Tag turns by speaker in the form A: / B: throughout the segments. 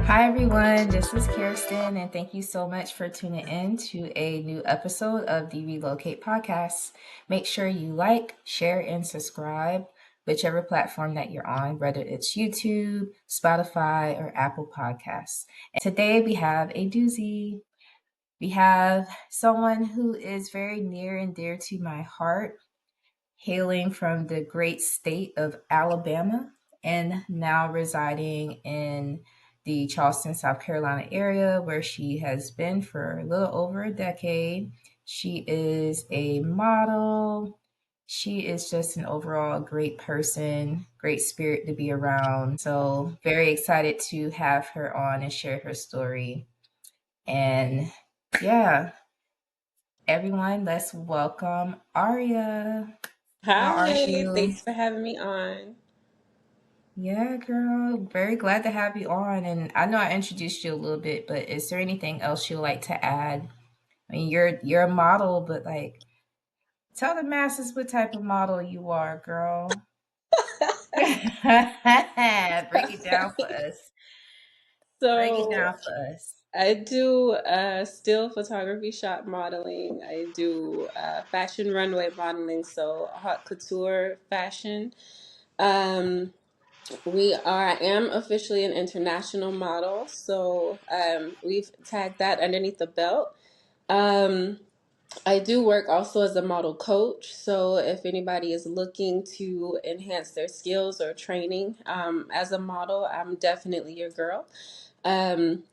A: Hi, everyone. This is Kerristen, and thank you so much for tuning in to a new episode of the Relocate Podcast. Make sure you like, share, and subscribe, whichever platform that you're on, whether it's YouTube, Spotify, or Apple Podcasts. And today we have a doozy. We have someone who is very near and dear to my heart, hailing from the great state of Alabama and now residing in the Charleston, South Carolina area where she has been for a little over a decade. She is a model. She is just an overall great person, great spirit to be around. So, very excited to have her on and share her story. And yeah, everyone, let's welcome Ariyah. How are
B: Hi,
A: you?
B: thanks for having me on.
A: Yeah, girl. Very glad to have you on. And I know I introduced you a little bit, but is there anything else you'd like to add? I mean, you're a model, but like, tell the masses what type of model you are, girl. Break it down for us. Break it
B: So
A: down for us.
B: I do still photography, shop modeling. I do fashion runway modeling, so haute couture fashion. Um, I am officially an international model, so we've tagged that underneath the belt. Um, I do work also as a model coach. So if anybody is looking to enhance their skills or training as a model, I'm definitely your girl. Um,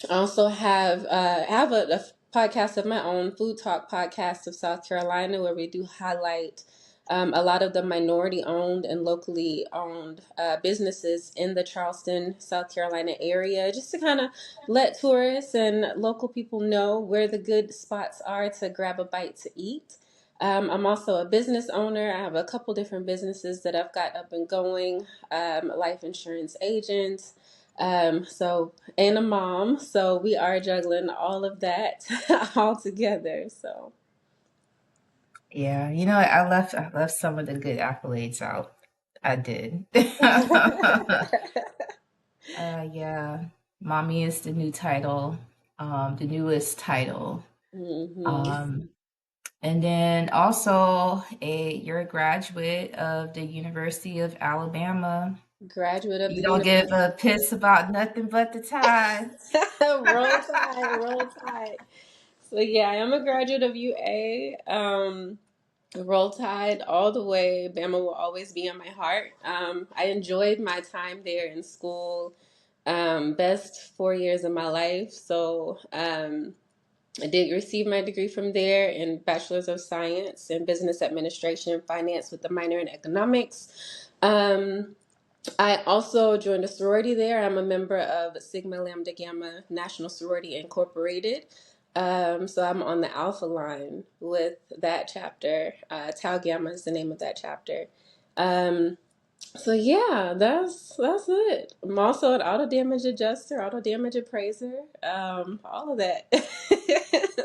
B: I also have a podcast of my own, Food Talk Podcast of South Carolina, where we do highlight a lot of the minority owned and locally owned businesses in the Charleston, South Carolina area, just to kind of let tourists and local people know where the good spots are to grab a bite to eat. I'm also a business owner. I have a couple different businesses that I've got up and going, life insurance agent. And a mom, so we are juggling all of that all together. So
A: Yeah, I left some of the good accolades out. I did. Yeah. Mommy is the new title, the newest title.
B: hmm
A: Um, And then also you're a graduate of the University of Alabama.
B: graduate of
A: You
B: the
A: don't give
B: university.
A: a piss about nothing but the tide.
B: Roll Tide, Roll Tide. So yeah, I am a graduate of UA. Roll Tide all the way. Bama will always be in my heart. I enjoyed my time there in school. Best 4 years of my life. So I did receive my degree from there in Bachelor's of Science in Business Administration and Finance with a minor in economics. Um, I also joined a sorority there. I'm a member of Sigma Lambda Gamma National Sorority Incorporated. So I'm on the Alpha line with that chapter. Tau Gamma is the name of that chapter. Um, so yeah, that's it. I'm also an auto damage adjuster, auto damage appraiser, all of that.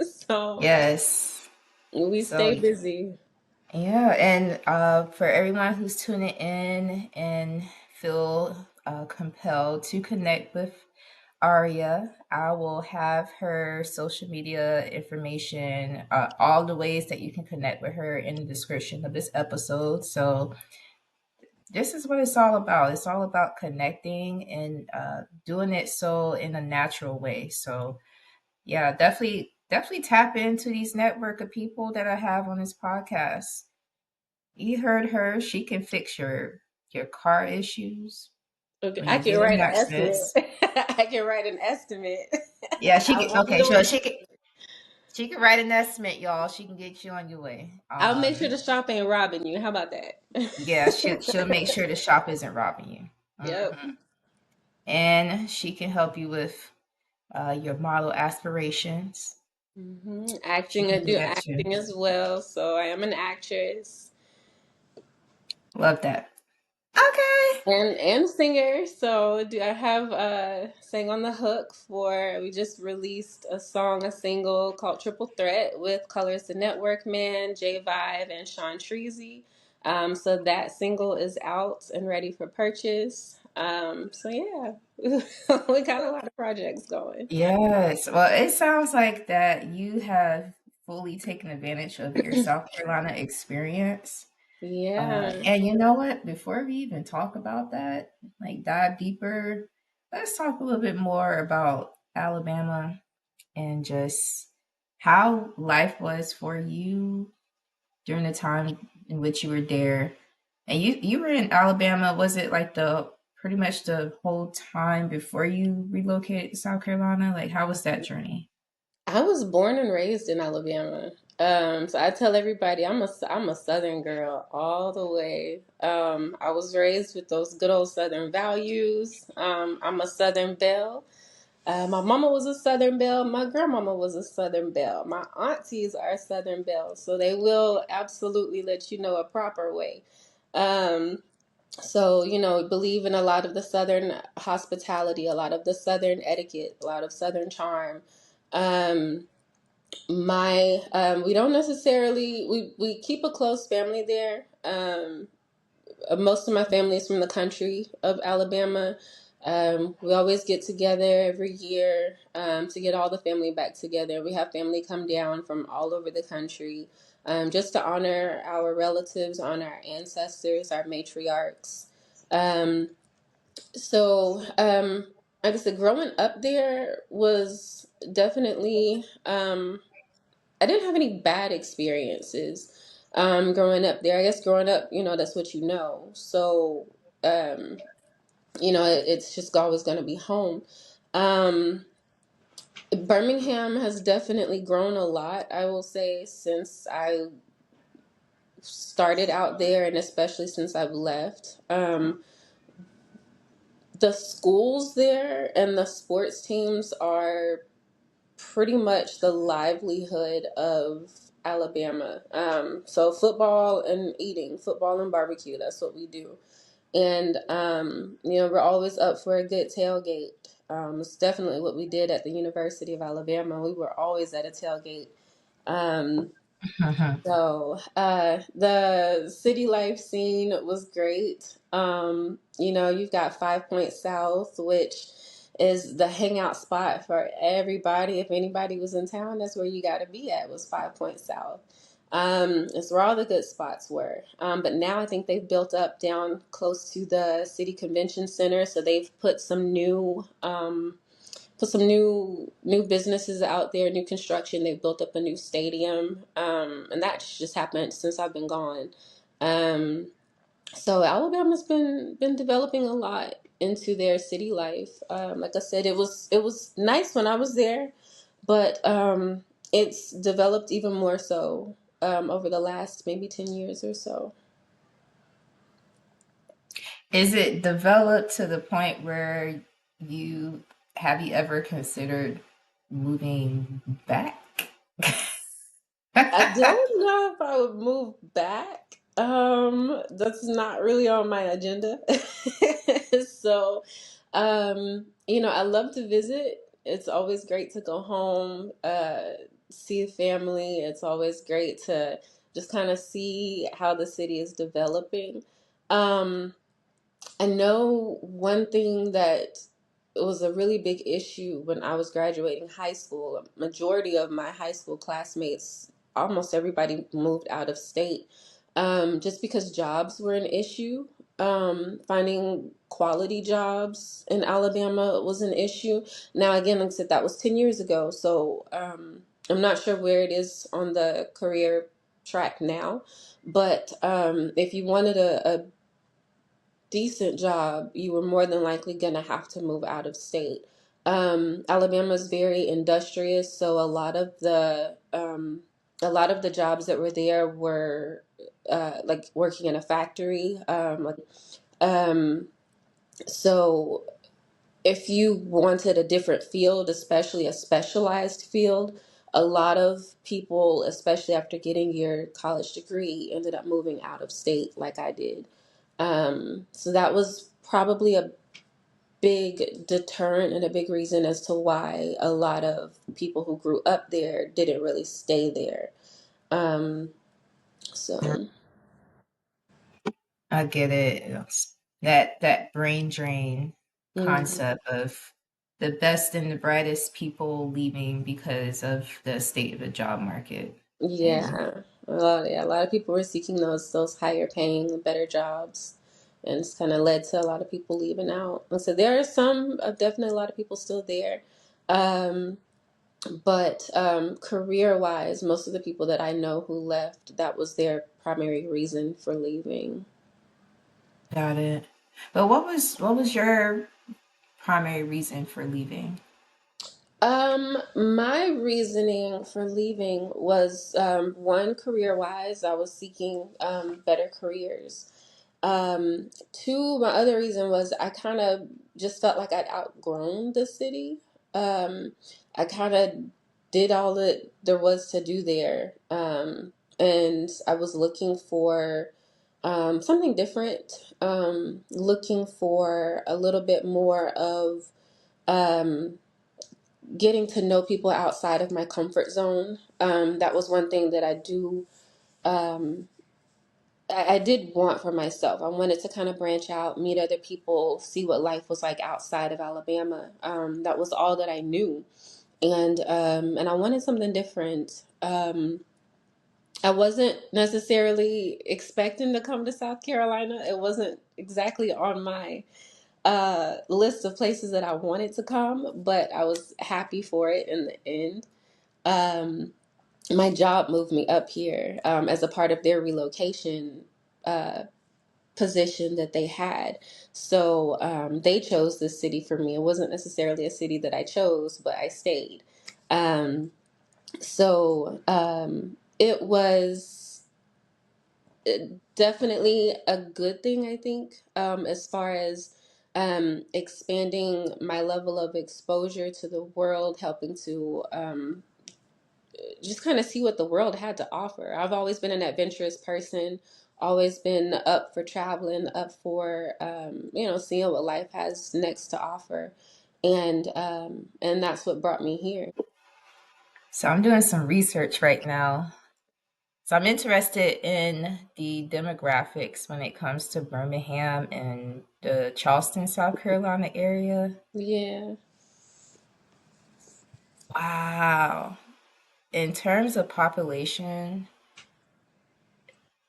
B: So
A: Yes.
B: we
A: So
B: stay busy.
A: yeah, and for everyone who's tuning in and feel compelled to connect with Aria, I will have her social media information, all the ways that you can connect with her in the description of this episode. So this is what it's all about. It's all about connecting and doing it so in a natural way. So yeah, definitely tap into these network of people that I have on this podcast. You heard her; she can fix your car issues
B: Okay,
A: when
B: I
A: you
B: can
A: get in
B: write an estimate.
A: accidents.
B: I can write an estimate.
A: Yeah, she
B: I
A: can.
B: won't be
A: Okay,
B: the
A: so
B: one.
A: she can write an estimate, y'all. She can get you on your way.
B: I'll make sure the shop ain't robbing you. How about that?
A: Yeah, she'll make sure the shop isn't robbing you.
B: Yep.
A: Hmm. And she can help you with your model aspirations. She
B: Acting, I
A: can do
B: do
A: that too.
B: acting as well. So I am an actress
A: Love that. Okay.
B: and singer. So do I have sang on the hook for? We just released a single called Triple Threat with Colors the Network Man, J Vibe, and Sean Treasy. So that single is out and ready for purchase. So yeah, we got a lot of projects going.
A: Yes. Well, it sounds like that you have fully taken advantage of your South Carolina experience.
B: Yeah.
A: And you know what? Before we even talk about that, like dive deeper, let's talk a little bit more about Alabama and just how life was for you during the time in which you were there. And you were in Alabama, was it like the pretty much the whole time before you relocated to South Carolina? Like how was that journey?
B: I was born and raised in Alabama. So I tell everybody I'm a Southern girl all the way. I was raised with those good old Southern values. I'm a Southern belle. My mama was a Southern belle. My grandmama was a Southern belle. My aunties are Southern bells, so they will absolutely let you know a proper way. Um, so, believe in a lot of the Southern hospitality, a lot of the Southern etiquette, a lot of Southern charm. Um, we don't necessarily we keep a close family there. Most of my family is from the country of Alabama. We always get together every year to get all the family back together. We have family come down from all over the country just to honor our relatives, honor our ancestors, our matriarchs. Um, like I said, growing up there was definitely. I didn't have any bad experiences growing up there. I guess growing up, that's what you know. So, um, it's just always going to be home. Um, Birmingham has definitely grown a lot, I will say, since I started out there and especially since I've left. The schools there and the sports teams are pretty much the livelihood of Alabama. So football and eating, football and barbecue, that's what we do. And, we're always up for a good tailgate. It's definitely what we did at the University of Alabama. We were always at a tailgate. Um, the city life scene was great. You've got 5 Point South, which is the hangout spot for everybody. If anybody was in town, that's where you got to be at, was 5 Point South. It's where all the good spots were. But now I think they've built up down close to the city convention center, so they've put some new businesses out there, new construction. They've built up a new stadium, and that's just happened since I've been gone. Um, so Alabama's been developing a lot into their city life. Like I said, it was nice when I was there, but it's developed even more so over the last maybe 10 years or so.
A: Is it developed to the point where you ever considered moving back?
B: I don't know if I would move back. That's not really on my agenda. So, I love to visit. It's always great to go home, see family. It's always great to just kind of see how the city is developing. Um, I know one thing that was a really big issue when I was graduating high school. A majority of my high school classmates, almost everybody moved out of state just because jobs were an issue. Finding quality jobs in Alabama was an issue. Now, again, like I said, that was 10 years ago. So I'm not sure where it is on the career track now. But if you wanted a decent job, you were more than likely going to have to move out of state. Alabama's very industrious, so a lot of the jobs that were there were like working in a factory. Um, so if you wanted a different field, especially a specialized field, a lot of people, especially after getting your college degree, ended up moving out of state like I did. So that was probably a big deterrent and a big reason as to why a lot of people who grew up there didn't really stay there. Um, so
A: I get it. that brain drain
B: Mhm.
A: concept of the best and the brightest people leaving because of the state of the job market. And
B: Yeah. Yeah, a lot of people were seeking those higher paying, better jobs, and it's kind of led to a lot of people leaving out. And so there are some, definitely a lot of people still there. Um, but career wise, most of the people that I know who left, that was their primary reason for leaving.
A: got it. But what was your primary reason for leaving?
B: My reasoning for leaving was one, career wise, I was seeking better careers. Two, my other reason was I kind of just felt like I'd outgrown the city. I kind of did all that there was to do there. And I was looking for something different, looking for a little bit more of um, getting to know people outside of my comfort zone. That was one thing that um, I did want for myself. I wanted to kind of branch out, meet other people, see what life was like outside of Alabama. That was all that I knew, and I wanted something different. I wasn't necessarily expecting to come to South Carolina. It wasn't exactly on my list of places that I wanted to come, but I was happy for it in the end. Um, my job moved me up here as a part of their relocation uh, position that they had. So they chose this city for me. It wasn't necessarily a city that I chose, but I stayed. Um, so it was definitely a good thing, I think, as far as expanding my level of exposure to the world, helping to just kind of see what the world had to offer. I've always been an adventurous person, always been up for traveling, up for seeing what life has next to offer, and that's what brought me here.
A: So I'm doing some research right now. So I'm interested in the demographics when it comes to Birmingham and the Charleston, South Carolina area.
B: Yeah.
A: Wow. In terms of population,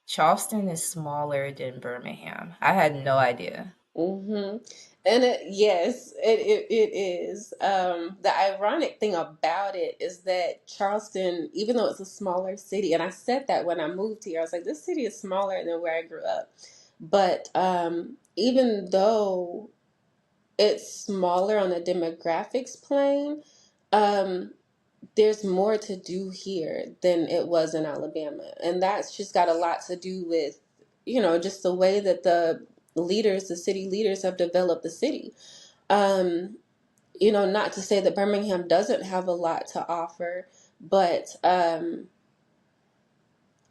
A: Charleston is smaller than Birmingham. I had no idea.
B: Mm-hmm. And yes, it is. The ironic thing about it is that Charleston, even though it's a smaller city, and I said that when I moved here, I was like, this city is smaller than where I grew up. But even though it's smaller on the demographics plane, um, there's more to do here than it was in Alabama. And that's just got a lot to do with, just the way that the city leaders have developed the city. Um, not to say that Birmingham doesn't have a lot to offer, but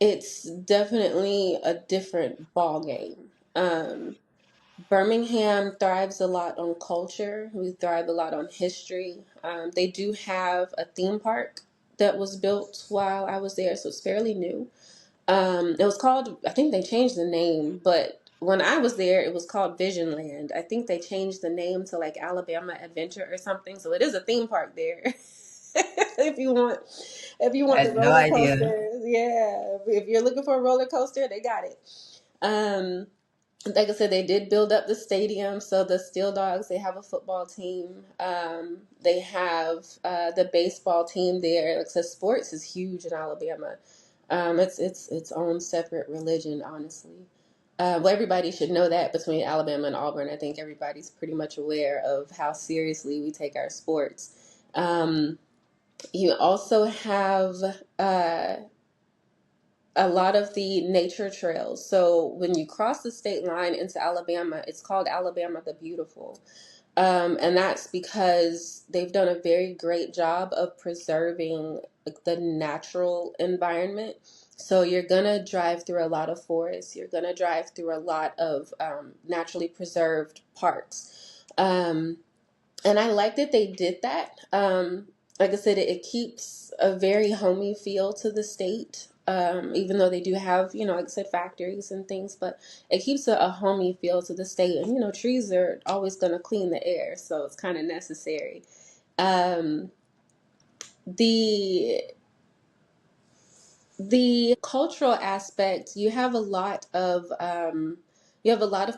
B: it's definitely a different ball game. Birmingham thrives a lot on culture. We thrive a lot on history. They do have a theme park that was built while I was there, so it's fairly new. It was called, I think they changed the name, but when I was there, it was called Vision Land. I think they changed the name to like Alabama Adventure or something. So it is a theme park there. if you want, if you
A: I
B: want the
A: had no
B: roller
A: idea.
B: coasters, yeah. If you're looking for a roller coaster, they got it. Um, like I said, they did build up the stadium. So the Steel Dogs, they have a football team. They have the baseball team there. Like I said, sports is huge in Alabama. It's its own separate religion, honestly. Well, everybody should know that between Alabama and Auburn. I think everybody's pretty much aware of how seriously we take our sports. Um, you also have uh, a lot of the nature trails. So when you cross the state line into Alabama, it's called Alabama the Beautiful. And that's because they've done a very great job of preserving like, the natural environment. So you're gonna drive through a lot of forests. You're gonna drive through a lot of naturally preserved parks. And I like that they did that. Like I said, it keeps a very homey feel to the state. even though they do have, like I said, factories and things, but it keeps a homey feel to the state. And, trees are always going to clean the air, so it's kind of necessary. Um, the the cultural aspect, you have a lot of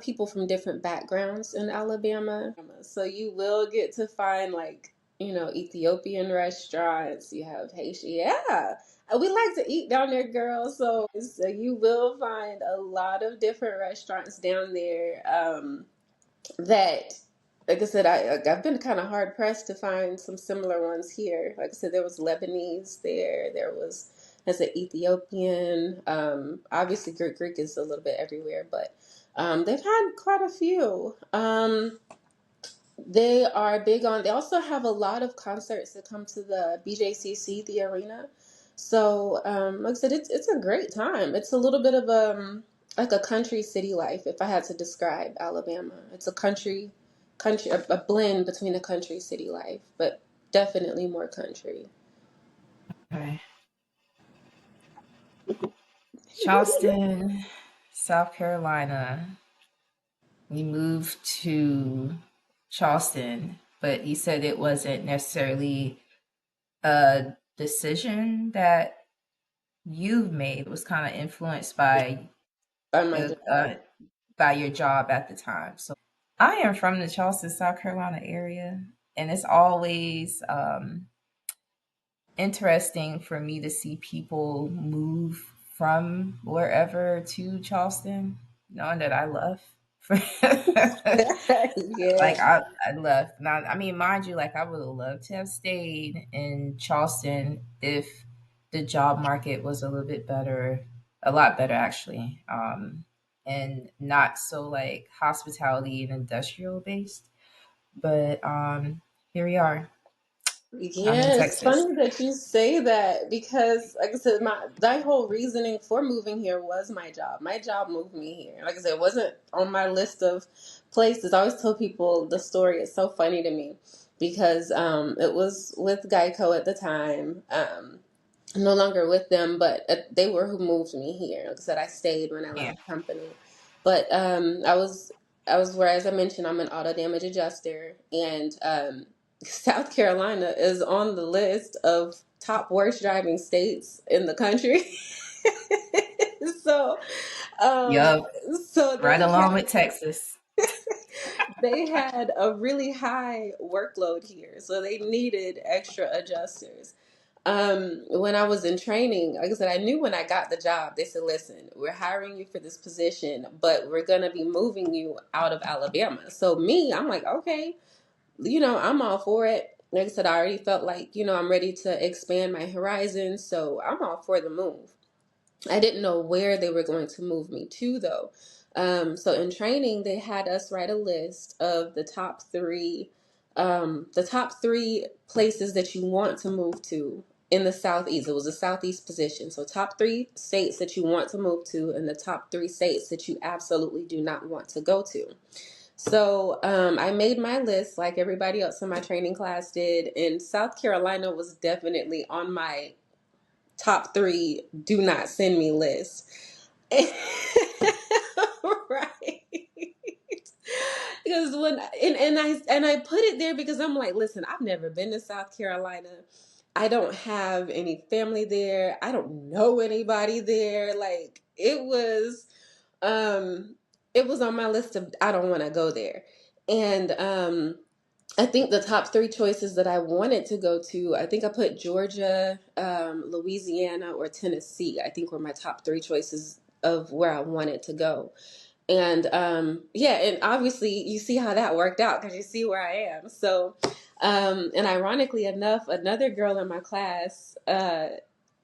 B: people from different backgrounds in Alabama. So you will get to find like, Ethiopian restaurants. You have Haitian. Yeah. We like to eat down there, girls. So you will find a lot of different restaurants down there. That, like I said, I've been kind of hard pressed to find some similar ones here. Like I said, there was Lebanese there. There was, as an Ethiopian. Obviously, Greek is a little bit everywhere, but they've had quite a few. They are big on. They also have a lot of concerts that come to the BJCC, the arena. So, like I said, it's a great time. It's a little bit of like a country city life. If I had to describe Alabama, it's a a blend between a country city life, but definitely more country.
A: Okay. Charleston, South Carolina. We moved to Charleston, but you said it wasn't necessarily a decision that you've made. It was kind of influenced
B: By my
A: uh,
B: job.
A: uh, by your job at the time. So I am from the Charleston, South Carolina area, and it's always interesting for me to see people move from wherever to Charleston, knowing that I left.
B: Yeah.
A: Like I left. Now, I mean, mind you, like I would have loved to have stayed in Charleston if the job market was a little bit better, a lot better actually, and not so like hospitality and industrial based. But here we are. I'm in
B: Yeah, it's
A: Texas.
B: funny that you say that because, like I said, my whole reasoning for moving here was my job. My job moved me here. Like I said, it wasn't on my list of places. I always tell people the story. It's so funny to me because it was with Geico at the time. I'm no longer with them, but they were who moved me here. Like I said, I stayed when I left
A: Yeah.
B: the company, but I was where, as I mentioned, I'm an auto damage adjuster, and South Carolina is on the list of top worst driving states in the country. so, um,
A: Yup.
B: so
A: Right
B: they
A: along
B: had
A: with Texas.
B: they had a really high workload here, so they needed extra adjusters. When I was in training, like I said, I knew when I got the job, they said, listen, we're hiring you for this position, but we're going to be moving you out of Alabama. So me, I'm like, okay, I'm all for it. Like I said, I already felt like, I'm ready to expand my horizons. So I'm all for the move. I didn't know where they were going to move me to, though. So in training, they had us write a list of the top three places that you want to move to in the Southeast. It was a Southeast position. So top three states that you want to move to, and the top three states that you absolutely do not want to go to. So I made my list like everybody else in my training class did, and South Carolina was definitely on my top three do not send me list. Right. Because and I put it there because I'm like, listen, I've never been to South Carolina. I don't have any family there. I don't know anybody there. Like um it was on my list of I don't want to go there. And I think the top three choices that I wanted to go to, I think I put Georgia, Louisiana, or Tennessee. I think were my top three choices of where I wanted to go. And yeah, and obviously you see how that worked out because you see where I am. So, and ironically enough, another girl in my class,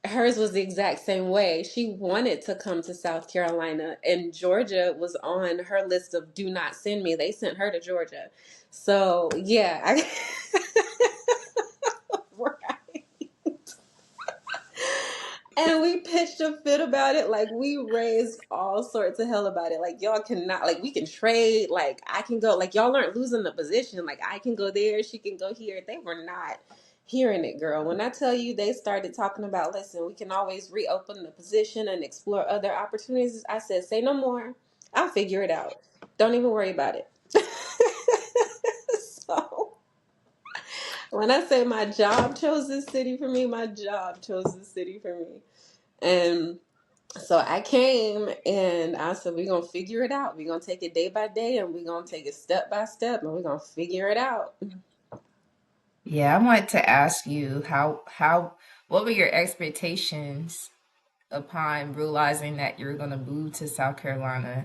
B: hers was the exact same way. She wanted to come to South Carolina, and Georgia was on her list of do not send me. They sent her to Georgia. So, yeah. Right. And we pitched a fit about it. Like, we raised all sorts of hell about it. Like, y'all cannot, like, we can trade. Like, I can go, like, y'all aren't losing the position. Like, I can go there. She can go here. They were not hearing it, girl. When I tell you they started talking about, listen, we can always reopen the position and explore other opportunities. I said, say no more. I'll figure it out. Don't even worry about it. So when I say my job chose this city for me, my job chose this city for me. And so I came and I said, we're going to figure it out. We're going to take it day by day and we're going to take it step by step and we're going to figure it out.
A: Yeah, I wanted to ask you what were your expectations upon realizing that you're going to move to South Carolina?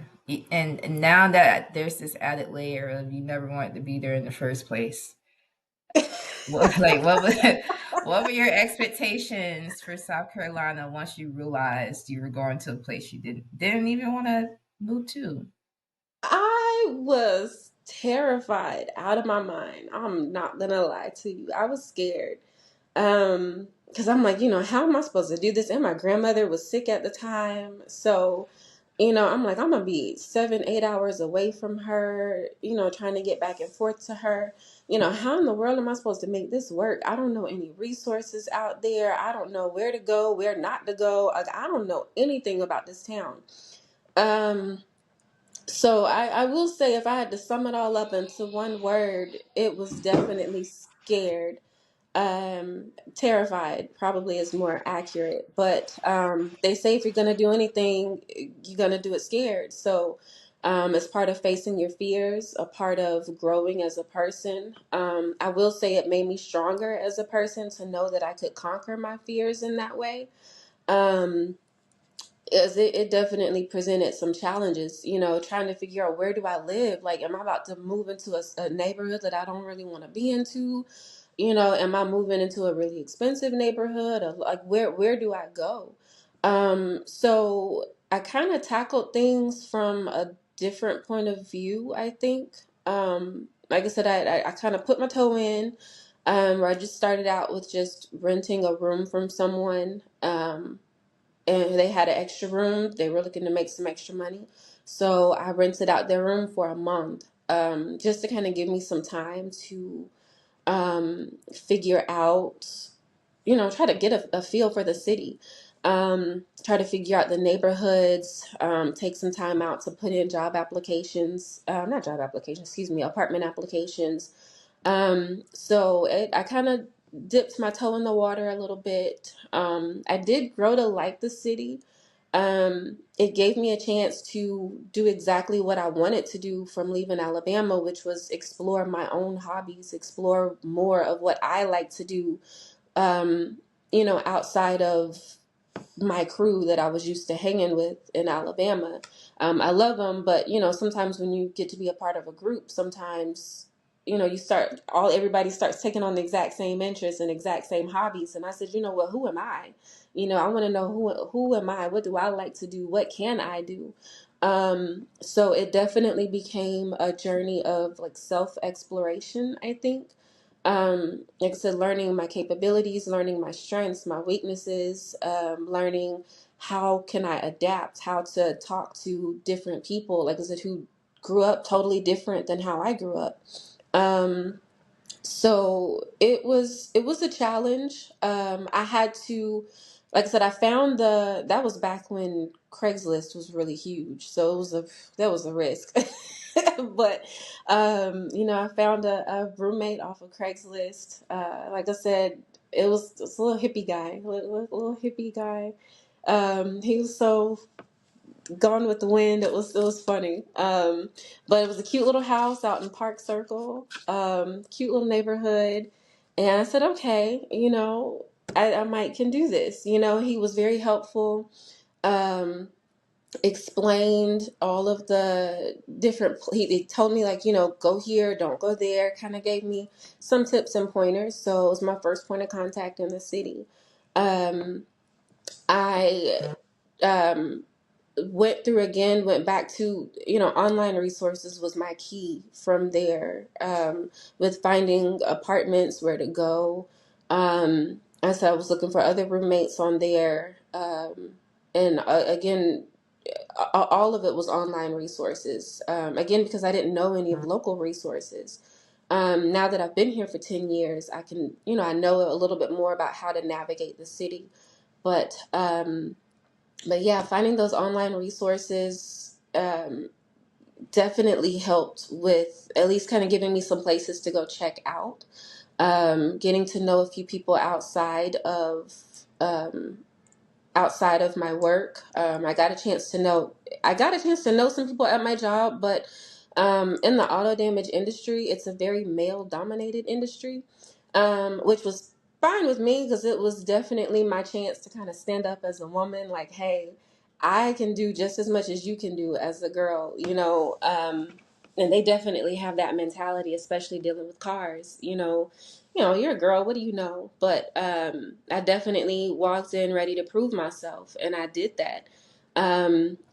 A: And now that there's this added layer of you never wanted to be there in the first place. What were your expectations for South Carolina once you realized you were going to a place you didn't even want to move to?
B: I was terrified out of my mind. I'm not going to lie to you. I was scared. Because I'm like, how am I supposed to do this? And my grandmother was sick at the time. So, I'm like, I'm going to be 7, 8 hours away from her, trying to get back and forth to her. How in the world am I supposed to make this work? I don't know any resources out there. I don't know where to go, where not to go. Like, I don't know anything about this town. So I will say, if I had to sum it all up into one word, it was definitely scared. Terrified probably is more accurate, but they say if you're going to do anything, you're going to do it scared. So it's part of facing your fears, a part of growing as a person. I will say it made me stronger as a person to know that I could conquer my fears in that way. Um, as it definitely presented some challenges, trying to figure out, where do I live? Like, am I about to move into a neighborhood that I don't really want to be into? Am I moving into a really expensive neighborhood? Or like, where do I go? So I kind of tackled things from a different point of view, I think. Like I said, I kind of put my toe in, where I just started out with just renting a room from someone. And they had an extra room. They were looking to make some extra money. So I rented out their room for a month, just to kind of give me some time to figure out, try to get a feel for the city, try to figure out the neighborhoods, take some time out to put in job applications, not job applications, excuse me, apartment applications. So I kind of dipped my toe in the water a little bit. I did grow to like the city. It gave me a chance to do exactly what I wanted to do from leaving Alabama, which was explore my own hobbies, explore more of what I like to do, outside of my crew that I was used to hanging with in Alabama. I love them, but sometimes when you get to be a part of a group, sometimes everybody starts taking on the exact same interests and exact same hobbies. And I said, well, who am I? I want to know who am I? What do I like to do? What can I do? So it definitely became a journey of like self exploration, I think. Like I said, learning my capabilities, learning my strengths, my weaknesses, learning how can I adapt, how to talk to different people, like I said, who grew up totally different than how I grew up. Um, so it was a challenge. I had to, like I said, I found that was back when Craigslist was really huge. So that was a risk. But I found a roommate off of Craigslist. Like I said, it was a little hippie guy, little hippie guy. He was so Gone with the Wind. It was funny. But it was a cute little house out in Park Circle. Cute little neighborhood. And I said, okay, I might can do this. He was very helpful. Um, Explained all of the different. He told me, like, go here, don't go there. Kind of gave me some tips and pointers. So it was my first point of contact in the city. Um, I um went back to, online resources was my key from there, with finding apartments, where to go. I said I was looking for other roommates on there. And again, all of it was online resources. Again, because I didn't know any of local resources. Now that I've been here for 10 years, I can, I know a little bit more about how to navigate the city. But yeah, finding those online resources definitely helped with at least kind of giving me some places to go check out. Getting to know a few people um, outside of my work. I got a chance to know some people at my job, but in the auto damage industry, it's a very male dominated industry, which was fine with me because it was definitely my chance to kind of stand up as a woman, like, hey, I can do just as much as you can do as a girl, and they definitely have that mentality, especially dealing with cars, you're a girl, what do you know? But I definitely walked in ready to prove myself, and I did that.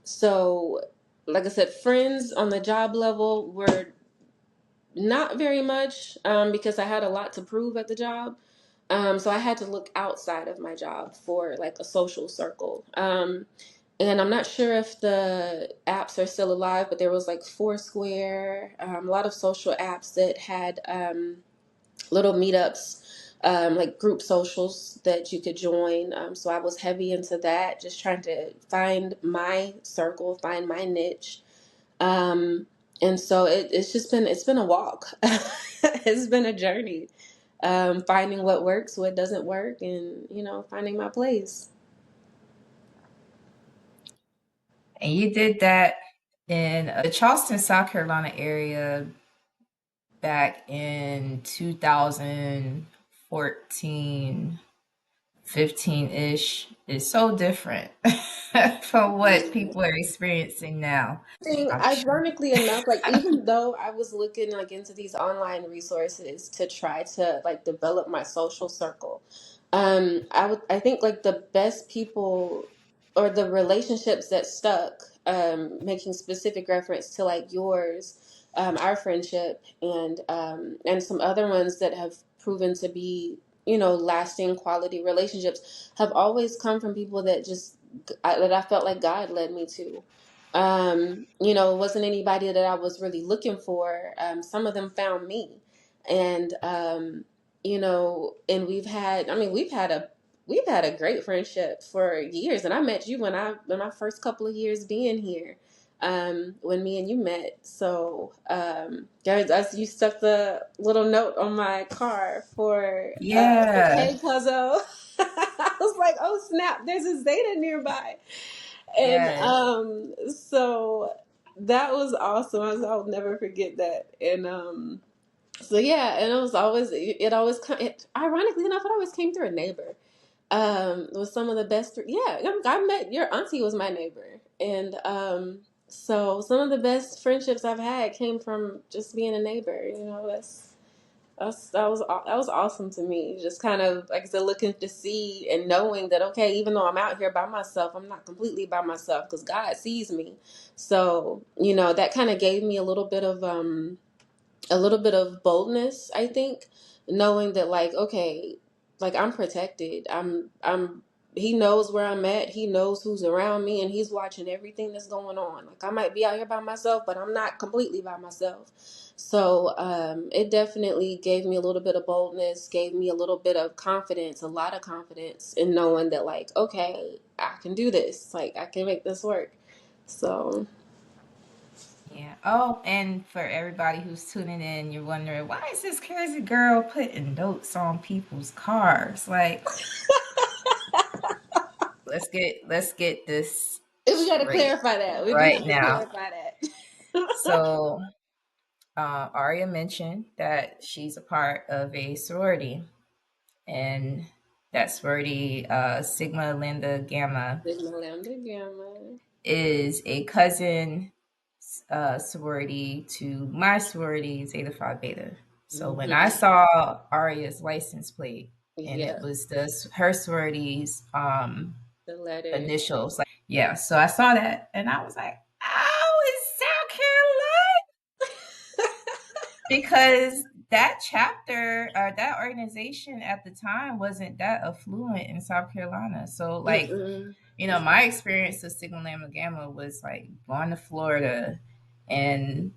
B: So, like I said, friends on the job level were not very much because I had a lot to prove at the job. So I had to look outside of my job for like a social circle. And I'm not sure if the apps are still alive, but there was like Foursquare, a lot of social apps that had little meetups, like group socials that you could join. So I was heavy into that, just trying to find my circle, find my niche. Um, and so it's been a walk. It's been a journey. Finding what works, what doesn't work, and finding my place.
A: And you did that in the Charleston, South Carolina area back in 2014, 15-ish is so different from what people are experiencing now.
B: Thing,
A: I'm sure.
B: ironically enough, like even though I was looking like into these online resources to try to like develop my social circle, I think like the best people or the relationships that stuck, making specific reference to like yours, our friendship, and some other ones that have proven to be lasting quality relationships have always come from people that I felt like God led me to. It wasn't anybody that I was really looking for. Some of them found me, and and we've had a great friendship for years. And I met you when my first couple of years being here, when me and you met. So, guys, as you stuck the little note on my car for
A: Yeah,
B: K Puzzle, I was like, oh snap, there's a Zeta nearby. And
A: yes,
B: so that was awesome. I'll never forget that. And so yeah, and it always ironically enough, it always came through a neighbor. It was some of the best. Yeah, I met your auntie was my neighbor, and so some of the best friendships I've had came from just being a neighbor. That was awesome to me. Just kind of like I said, looking to see and knowing that okay, even though I'm out here by myself, I'm not completely by myself because God sees me. So that kind of gave me a little bit of boldness, I think, knowing that like, okay, like I'm protected. I'm he knows where I'm at. He knows who's around me and he's watching everything that's going on. Like I might be out here by myself, but I'm not completely by myself. So it definitely gave me a little bit of boldness, gave me a little bit of confidence, a lot of confidence in knowing that like, okay, I can do this. Like I can make this work. So
A: yeah. Oh, and for everybody who's tuning in, you're wondering why is this crazy girl putting notes on people's cars? Like, let's get this
B: we got to
A: straight
B: clarify that. We do
A: right
B: have to
A: now.
B: clarify that.
A: So, Arya mentioned that she's a part of a sorority, and that sorority, Sigma Lambda Gamma,
B: Sigma Lambda Gamma.
A: is a cousin sorority to my sorority, Zeta Phi Beta. So when I
B: Hmm.
A: saw Arya's license plate and it
B: Yeah,
A: was her sorority's
B: the letters.
A: initials, like yeah, so I saw that and I was like, oh, it's South Carolina because that chapter or that organization at the time wasn't that affluent in South Carolina. So like,
B: Mm-mm.
A: my experience of Sigma Lambda Gamma was like going to Florida and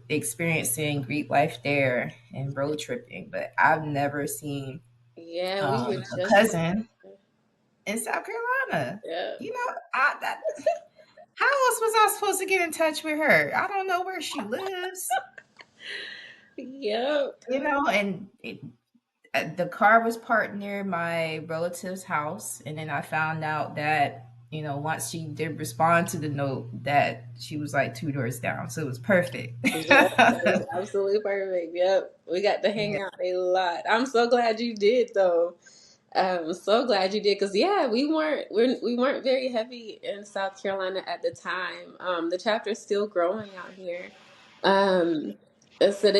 A: experiencing Greek life there and road tripping. But I've never seen
B: Yeah, we were
A: a
B: just
A: cousin in South Carolina.
B: yeah.
A: How else was I supposed to get in touch with her? I don't know where she lives.
B: Yep.
A: And the car was parked near my relative's house, and then I found out that once she did respond to the note, that she was like two doors down, so it was perfect.
B: Yep, it was absolutely perfect. Yep, we got to hang
A: Yeah,
B: out a lot. I'm so glad you did, though. I'm so glad you did, because yeah, we weren't very heavy in South Carolina at the time. The chapter's still growing out here. Um, so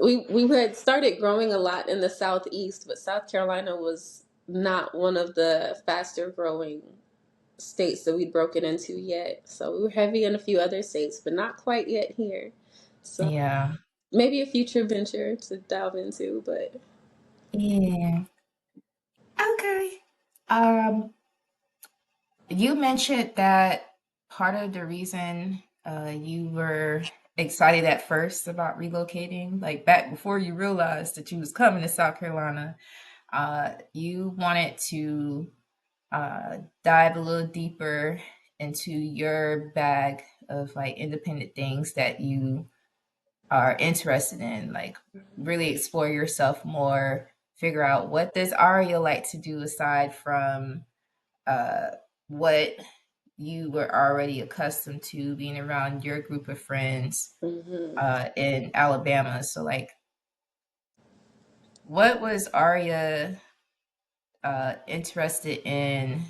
B: we had started growing a lot in the Southeast, but South Carolina was not one of the faster growing states that we'd broken into yet. So we were heavy in a few other states, but not quite yet here. So
A: yeah,
B: maybe a future venture to delve into, but
A: yeah. Okay. Um, you mentioned that part of the reason you were excited at first about relocating, like back before you realized that you was coming to South Carolina, you wanted to dive a little deeper into your bag of like independent things that you are interested in, like really explore yourself more, figure out what does Aria like to do aside from uh, what you were already accustomed to being around your group of friends
B: hmm
A: in Alabama. So, like, what was Aria interested in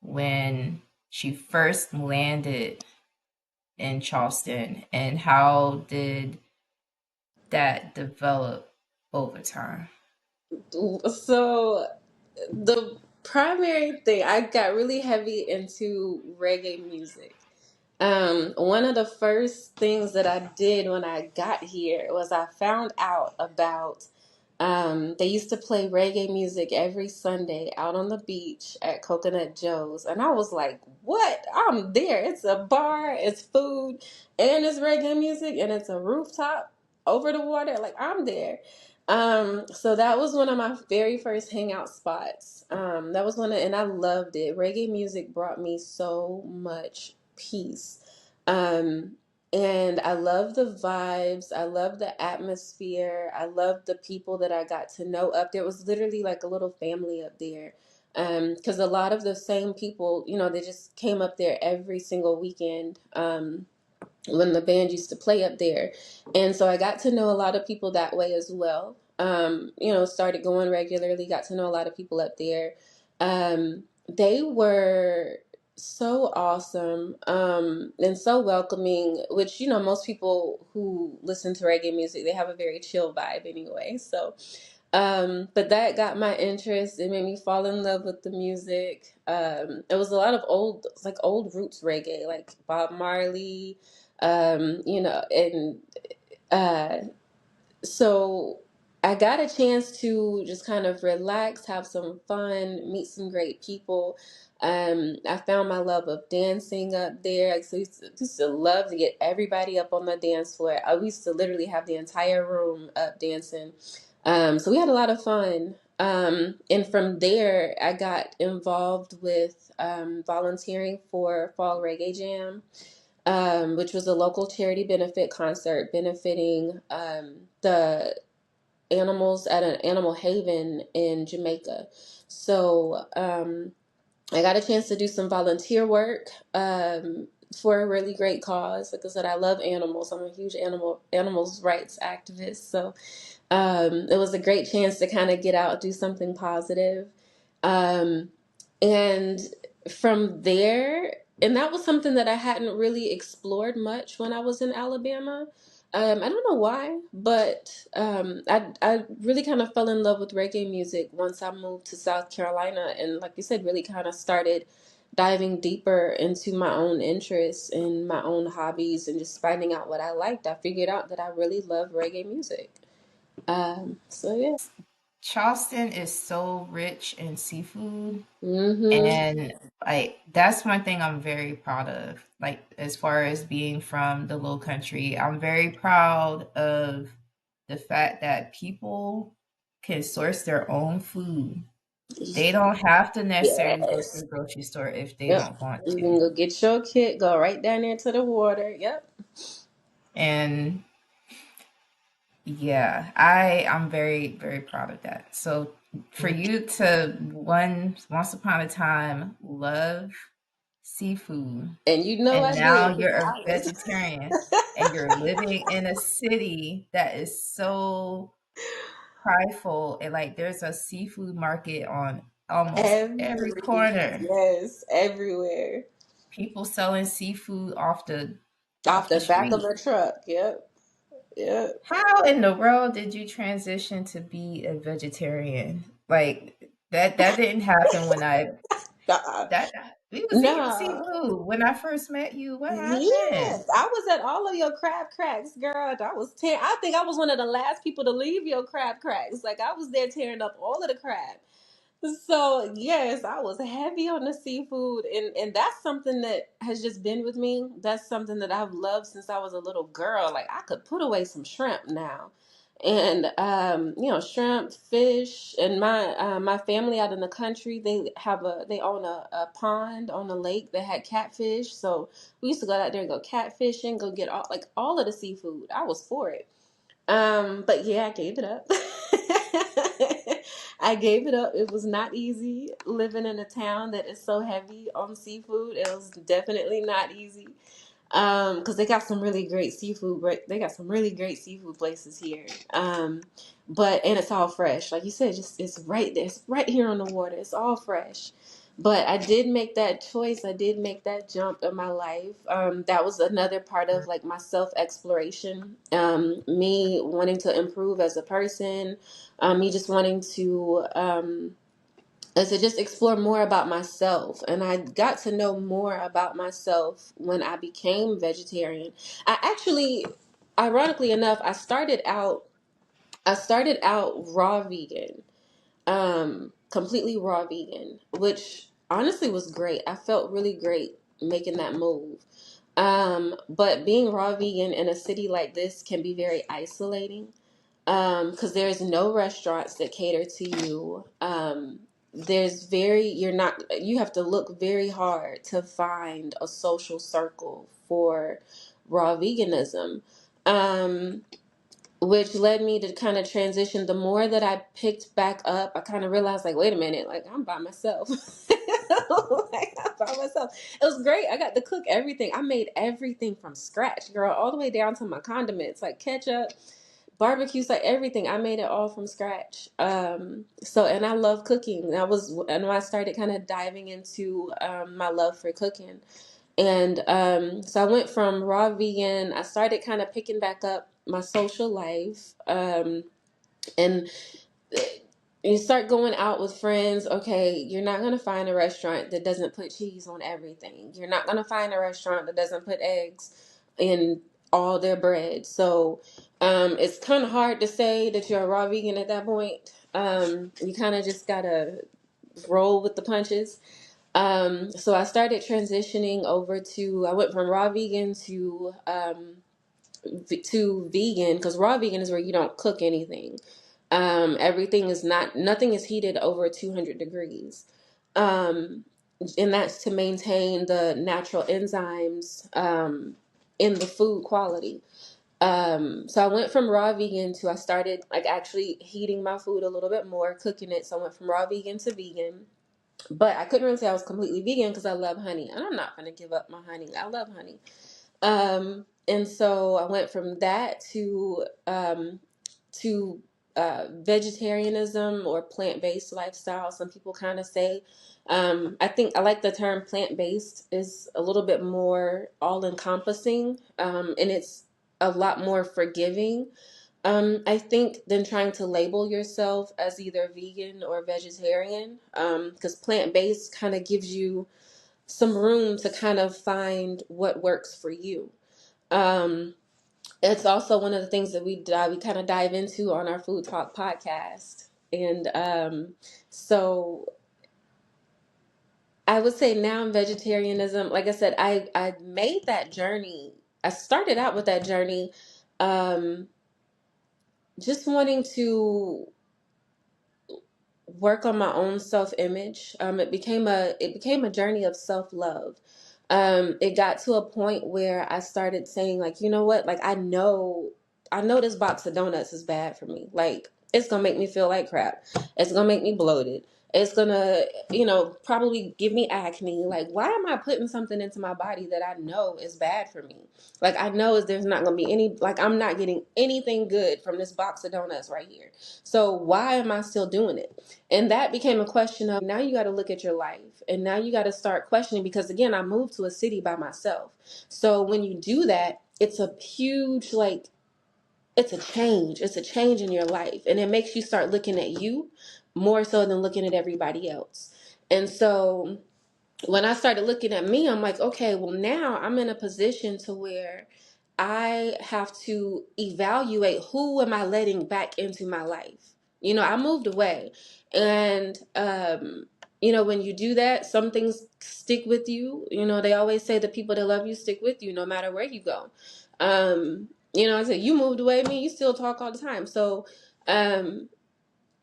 A: when she first landed in Charleston, and how did that develop over time?
B: so the primary thing, I got really heavy into reggae music. One of the first things that I did when I got here was I found out about they used to play reggae music every Sunday out on the beach at Coconut Joe's. And I was like, what? I'm there. It's a bar, it's food, and it's reggae music, and it's a rooftop over the water. Like, I'm there. So that was one of my very first hangout spots. That was and I loved it. Reggae music brought me so much peace. Um, and I love the vibes. I love the atmosphere. I love the people that I got to know up there. It was literally like a little family up there. Because a lot of the same people, they just came up there every single weekend. When the band used to play up there. And so I got to know a lot of people that way as well. Started going regularly, got to know a lot of people up there. They were so awesome and so welcoming, which, most people who listen to reggae music, they have a very chill vibe anyway. So, but that got my interest. It made me fall in love with the music. It was a lot of old roots reggae, like Bob Marley, and uh, so I got a chance to just kind of relax, have some fun, meet some great people. I found my love of dancing up there. I used to love to get everybody up on the dance floor. I used to literally have the entire room up dancing. So we had a lot of fun. And from there, I got involved with volunteering for Fall Reggae Jam, which was a local charity benefit concert benefiting the animals at an animal haven in Jamaica. So I got a chance to do some volunteer work for a really great cause. Like I said, I love animals. I'm a huge animals rights activist. So it was a great chance to kind of get out, do something positive. Um, and from there, and that was something that I hadn't really explored much when I was in Alabama. I don't know why, but I really kind of fell in love with reggae music once I moved to South Carolina, and like you said, really kind of started diving deeper into my own interests and my own hobbies, and just finding out what I liked. I figured out that I really love reggae music. So yeah.
A: Charleston is so rich in seafood.
B: Mm-hmm.
A: And like that's one thing I'm very proud of. Like as far as being from the low country, I'm very proud of the fact that people can source their own food. They don't have to necessarily go to
B: Yes.
A: the grocery store if they
B: Yep.
A: don't want
B: You
A: to.
B: can go get your kit, go right down there to the water. Yep.
A: And yeah, I'm very, very proud of that. So for you to once upon a time love seafood,
B: And you know
A: and
B: I
A: now
B: did because
A: you're a
B: I was.
A: vegetarian and you're living in a city that is so prideful, and like there's a seafood market on almost every corner.
B: Yes, everywhere.
A: People selling seafood
B: Off
A: off the
B: the back of
A: street.
B: a truck. Yep. Yep.
A: How in the world did you transition to be a vegetarian? Like that didn't happen when I
B: Uh-uh.
A: that we was eating
B: No.
A: seafood when I first met you. What happened?
B: Yes, I was at all of your crab cracks, girl. I think I was one of the last people to leave your crab cracks. Like I was there tearing up all of the crab. So yes, I was heavy on the seafood, and that's something that has just been with me. That's something that I've loved since I was a little girl. Like I could put away some shrimp now, and shrimp, fish, and my family out in the country, they own a pond on a lake that had catfish. So we used to go out there and go catfishing, go get all of the seafood. I was for it. But yeah, I gave it up. I gave it up. It was not easy living in a town that is so heavy on seafood. It was definitely not easy. Because they got some really great seafood. They got some really great seafood places here. And it's all fresh, like you said. Just it's right there. It's right here on the water. It's all fresh. But I did make that choice. I did make that jump in my life. That was another part of like my self exploration. Me wanting to improve as a person. Me just wanting to just explore more about myself. And I got to know more about myself when I became vegetarian. I actually, ironically enough, I started out raw vegan, completely raw vegan, which honestly was great. I felt really great making that move. But being raw vegan in a city like this can be very isolating, because there's no restaurants that cater to you. You have to look very hard to find a social circle for raw veganism. Um, which led me to kind of transition. The more that I picked back up, I kind of realized, like, wait a minute, like I'm by myself. Like, I'm by myself. It was great. I got to cook everything. I made everything from scratch, girl, all the way down to my condiments, like ketchup, barbecue, like everything. I made it all from scratch. And I love cooking. And when I started kind of diving into my love for cooking. And so I went from raw vegan. I started kind of picking back up my social life. And you start going out with friends. Okay, you're not going to find a restaurant that doesn't put cheese on everything. You're not going to find a restaurant that doesn't put eggs in all their bread. So it's kind of hard to say that you're a raw vegan at that point. You kind of just got to roll with the punches. So I started transitioning I went from raw vegan to vegan, because raw vegan is where you don't cook anything. Nothing is heated over 200 degrees. Um, and that's to maintain the natural enzymes, in the food quality. So I went from raw vegan I started like actually heating my food a little bit more, cooking it. So I went from raw vegan to vegan. But I couldn't really say I was completely vegan because I love honey, and I'm not going to give up my honey. I love honey. And so I went from that to vegetarianism or plant-based lifestyle. Some people kind of say. I think I like the term plant-based is a little bit more all-encompassing, and it's a lot more forgiving, I think, than trying to label yourself as either vegan or vegetarian, because plant-based kind of gives you some room to kind of find what works for you. Um, it's also one of the things that we kind of dive into on our Food Talk podcast. And so I would say now in vegetarianism, like I said, I made that journey. I started out with that journey, um, just wanting to work on my own self image. It became a journey of self love. It got to a point where I started saying, like, you know what, like I know this box of donuts is bad for me. Like, it's gonna make me feel like crap. It's gonna make me bloated. It's gonna, probably give me acne. Like, why am I putting something into my body that I know is bad for me? Like, I know is there's not gonna be any, like, I'm not getting anything good from this box of donuts right here. So why am I still doing it? And that became a question of, now you got to look at your life, and now you got to start questioning, because again, I moved to a city by myself. So when you do that, it's a huge, like, it's a change in your life, and it makes you start looking at you more so than looking at everybody else. And so when I started looking at me, I'm like, okay, well, now I'm in a position to where I have to evaluate, who am I letting back into my life? I moved away. And, when you do that, some things stick with you. They always say the people that love you stick with you no matter where you go. I said, you moved away, me, you still talk all the time. So, um,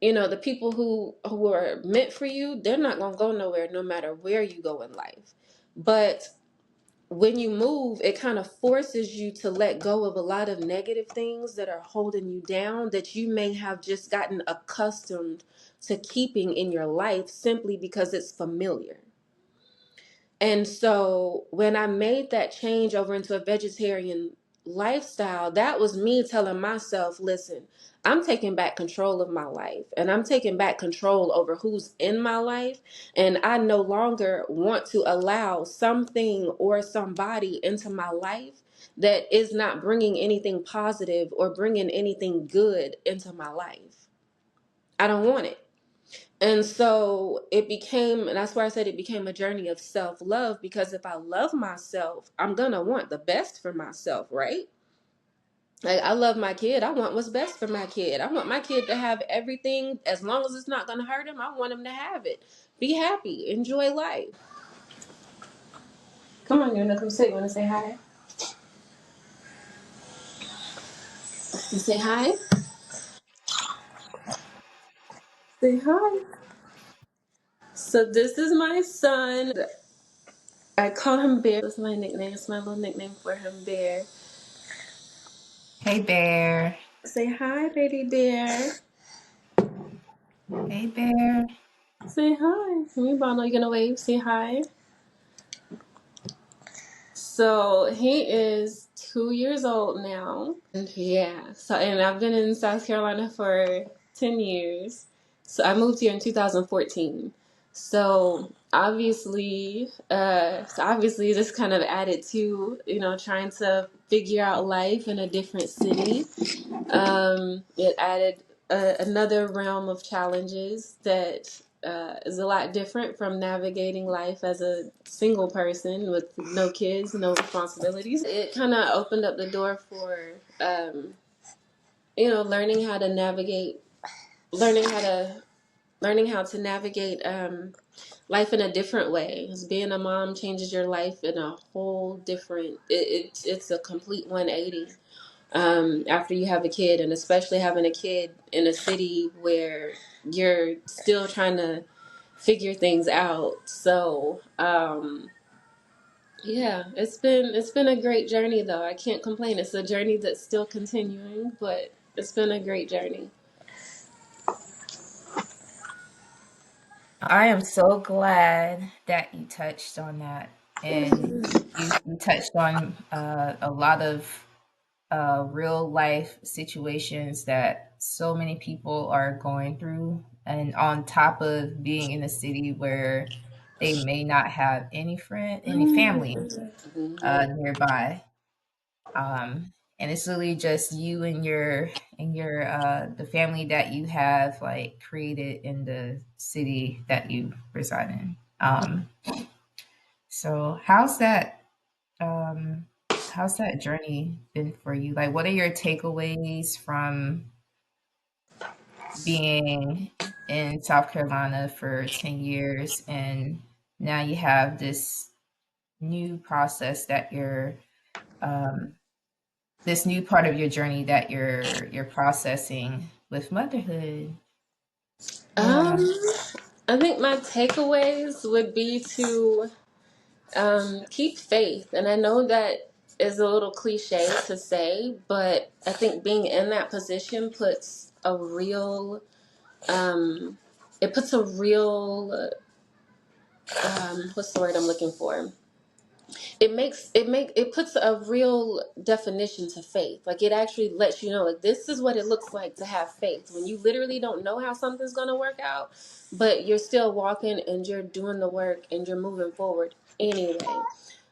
B: the people who are meant for you, they're not going to go nowhere no matter where you go in life. But when you move, it kind of forces you to let go of a lot of negative things that are holding you down, that you may have just gotten accustomed to keeping in your life simply because it's familiar. And so when I made that change over into a vegetarian lifestyle, that was me telling myself, listen, I'm taking back control of my life, and I'm taking back control over who's in my life. And I no longer want to allow something or somebody into my life that is not bringing anything positive or bringing anything good into my life. I don't want it. And so it became, and that's why I said it became a journey of self love, because if I love myself, I'm going to want the best for myself, right? Like, I love my kid. I want what's best for my kid. I want my kid to have everything, as long as it's not going to hurt him. I want him to have it. Be happy. Enjoy life. Come on, you want to come sit? You want to say hi? You say hi? Say hi. So this is my son. I call him Bear. That's my nickname. It's my little nickname for him, Bear.
A: Hey, Bear.
B: Say hi, baby bear.
A: Hey, Bear.
B: Say hi. Me, Bono, you gonna wave? Say hi. So he is 2 years old now. Yeah. And I've been in South Carolina for 10 years. So I moved here in 2014. So obviously this kind of added to, trying to figure out life in a different city. It added another realm of challenges that is a lot different from navigating life as a single person with no kids, no responsibilities. It kind of opened up the door for, learning how to navigate, learning how to, learning how to navigate life in a different way. 'Cause being a mom changes your life in a whole different. It's a complete 180 after you have a kid, and especially having a kid in a city where you're still trying to figure things out. So yeah, it's been a great journey though. I can't complain. It's a journey that's still continuing, but it's been a great journey.
A: I am so glad that you touched on that. And you touched on a lot of real life situations that so many people are going through. And on top of being in a city where they may not have any family nearby. And it's really just you and your the family that you have like created in the city that you reside in. So how's that journey been for you? Like, what are your takeaways being in South Carolina for 10 years, and now you have this new process that you're um, this new part of your journey that you're processing with motherhood.
B: Um,
A: Yeah.
B: I think my takeaways would be to keep faith. And I know that is a little cliche to say, but I think being in that position puts a real, it puts a real, what's the word I'm looking for? It puts a real definition to faith. Like, it actually lets you know, like, this is what it looks like to have faith when you literally don't know how something's going to work out, but you're still walking and you're doing the work and you're moving forward anyway.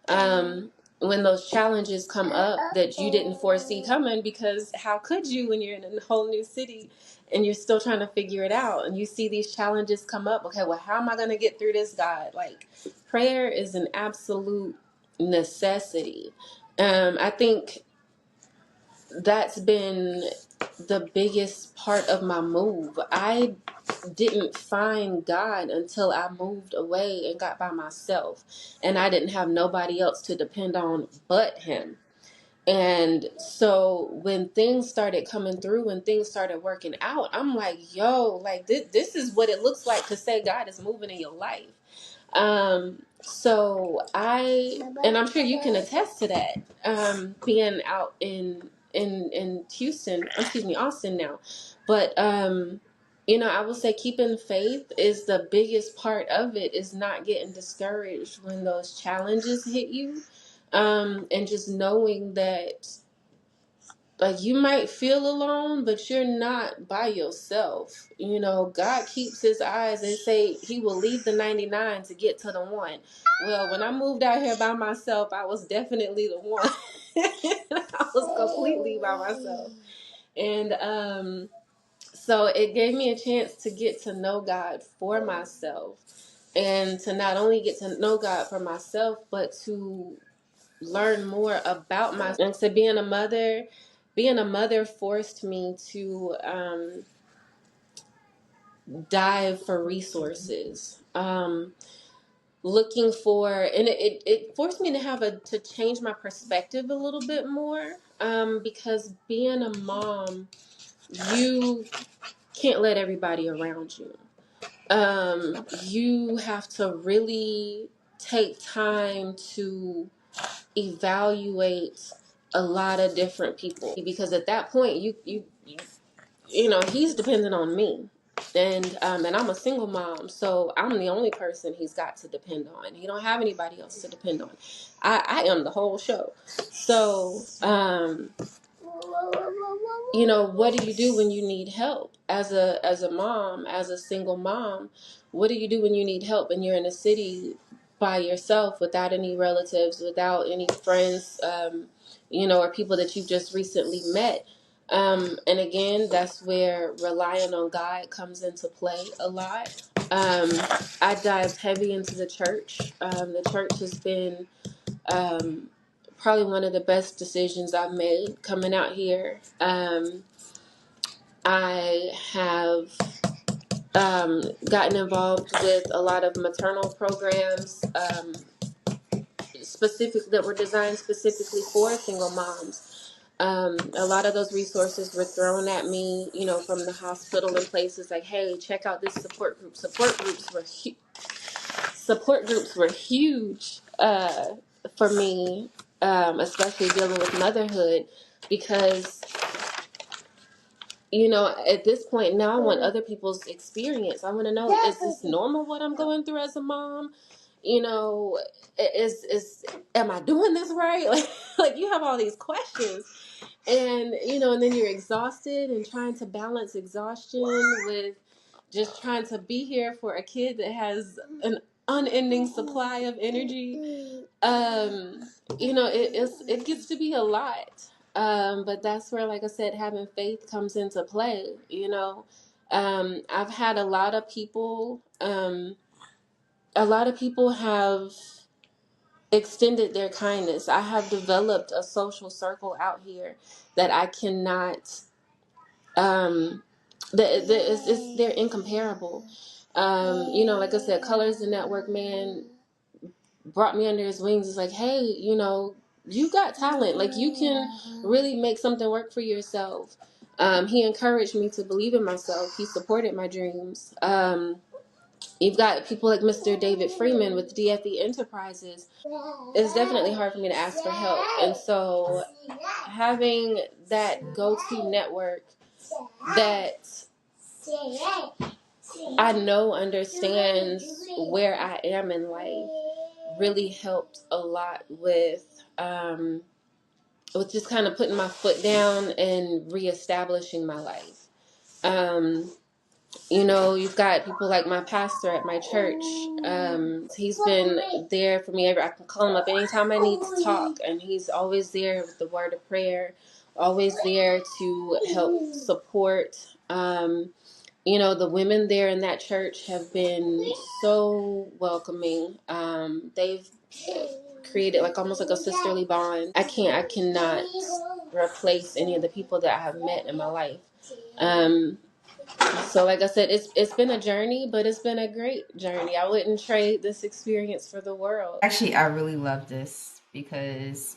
B: um, when those challenges come up that you didn't foresee coming, because how could you when you're in a whole new city and you're still trying to figure it out, and you see these challenges come up? Okay, well, how am I going to get through this, God? Like, prayer is an absolute necessity. I think that's been the biggest part of my move. I didn't find God until I moved away and got by myself, and I didn't have nobody else to depend on but Him. And so when things started coming through, when things started working out, I'm like, yo, like, this is what it looks like to say God is moving in your life. And I'm sure you can attest to that, being out in Houston, excuse me, Austin now. But, I will say keeping faith is the biggest part of it, is not getting discouraged when those challenges hit you. And just knowing that, like, you might feel alone, but you're not by yourself. God keeps His eyes. They say He will leave the 99 to get to the one. Well, when I moved out here by myself, I was definitely the one. I was completely by myself. And so it gave me a chance to get to know God for myself, and to not only get to know God for myself, but to learn more about myself. And so being a mother forced me to dive for resources, looking for, and it forced me to to change my perspective a little bit more, because being a mom, you can't let everybody around you. You have to really take time to evaluate a lot of different people, because at that point he's dependent on me. And I'm a single mom, so I'm the only person he's got to depend on. He don't have anybody else to depend on. I am the whole show. So what do you do when you need help as a mom, as a single mom? What do you do when you need help and you're in a city by yourself, without any relatives, without any friends, or people that you've just recently met? And again, that's where relying on God comes into play a lot. I dived heavy into the church. The church has been probably one of the best decisions I've made coming out here. I have gotten involved with a lot of maternal programs, that were designed specifically for single moms. A lot of those resources were thrown at me, from the hospital and places like, hey, check out this support group. Support groups were huge for me, especially dealing with motherhood, because at this point now I want other people's experience. I want to know, is this normal what I'm going through as a mom? Is am I doing this right? Like you have all these questions, and and then you're exhausted and trying to balance exhaustion with just trying to be here for a kid that has an unending supply of energy. It gets to be a lot. But that's where, like I said, having faith comes into play. I've had a lot of people have extended their kindness. I have developed a social circle out here that I cannot they're incomparable. Like I said, Colors the Network man brought me under his wings. It's like, hey, you got talent. Like, you can really make something work for yourself. He encouraged me to believe in myself. He supported my dreams. You've got people like Mr. David Freeman with DFE Enterprises. It's definitely hard for me to ask for help. And so having that go-to network that I know understands where I am in life really helped a lot with just kind of putting my foot down and reestablishing my life. You've got people like my pastor at my church. He's been there for me. I can call him up anytime I need to talk, and he's always there with the word of prayer, always there to help support. The women there in that church have been so welcoming. They've created like almost like a sisterly bond. I cannot replace any of the people that I have met in my life. So like I said, it's been a journey, but it's been a great journey. I wouldn't trade this experience for the world.
A: Actually, I really love this because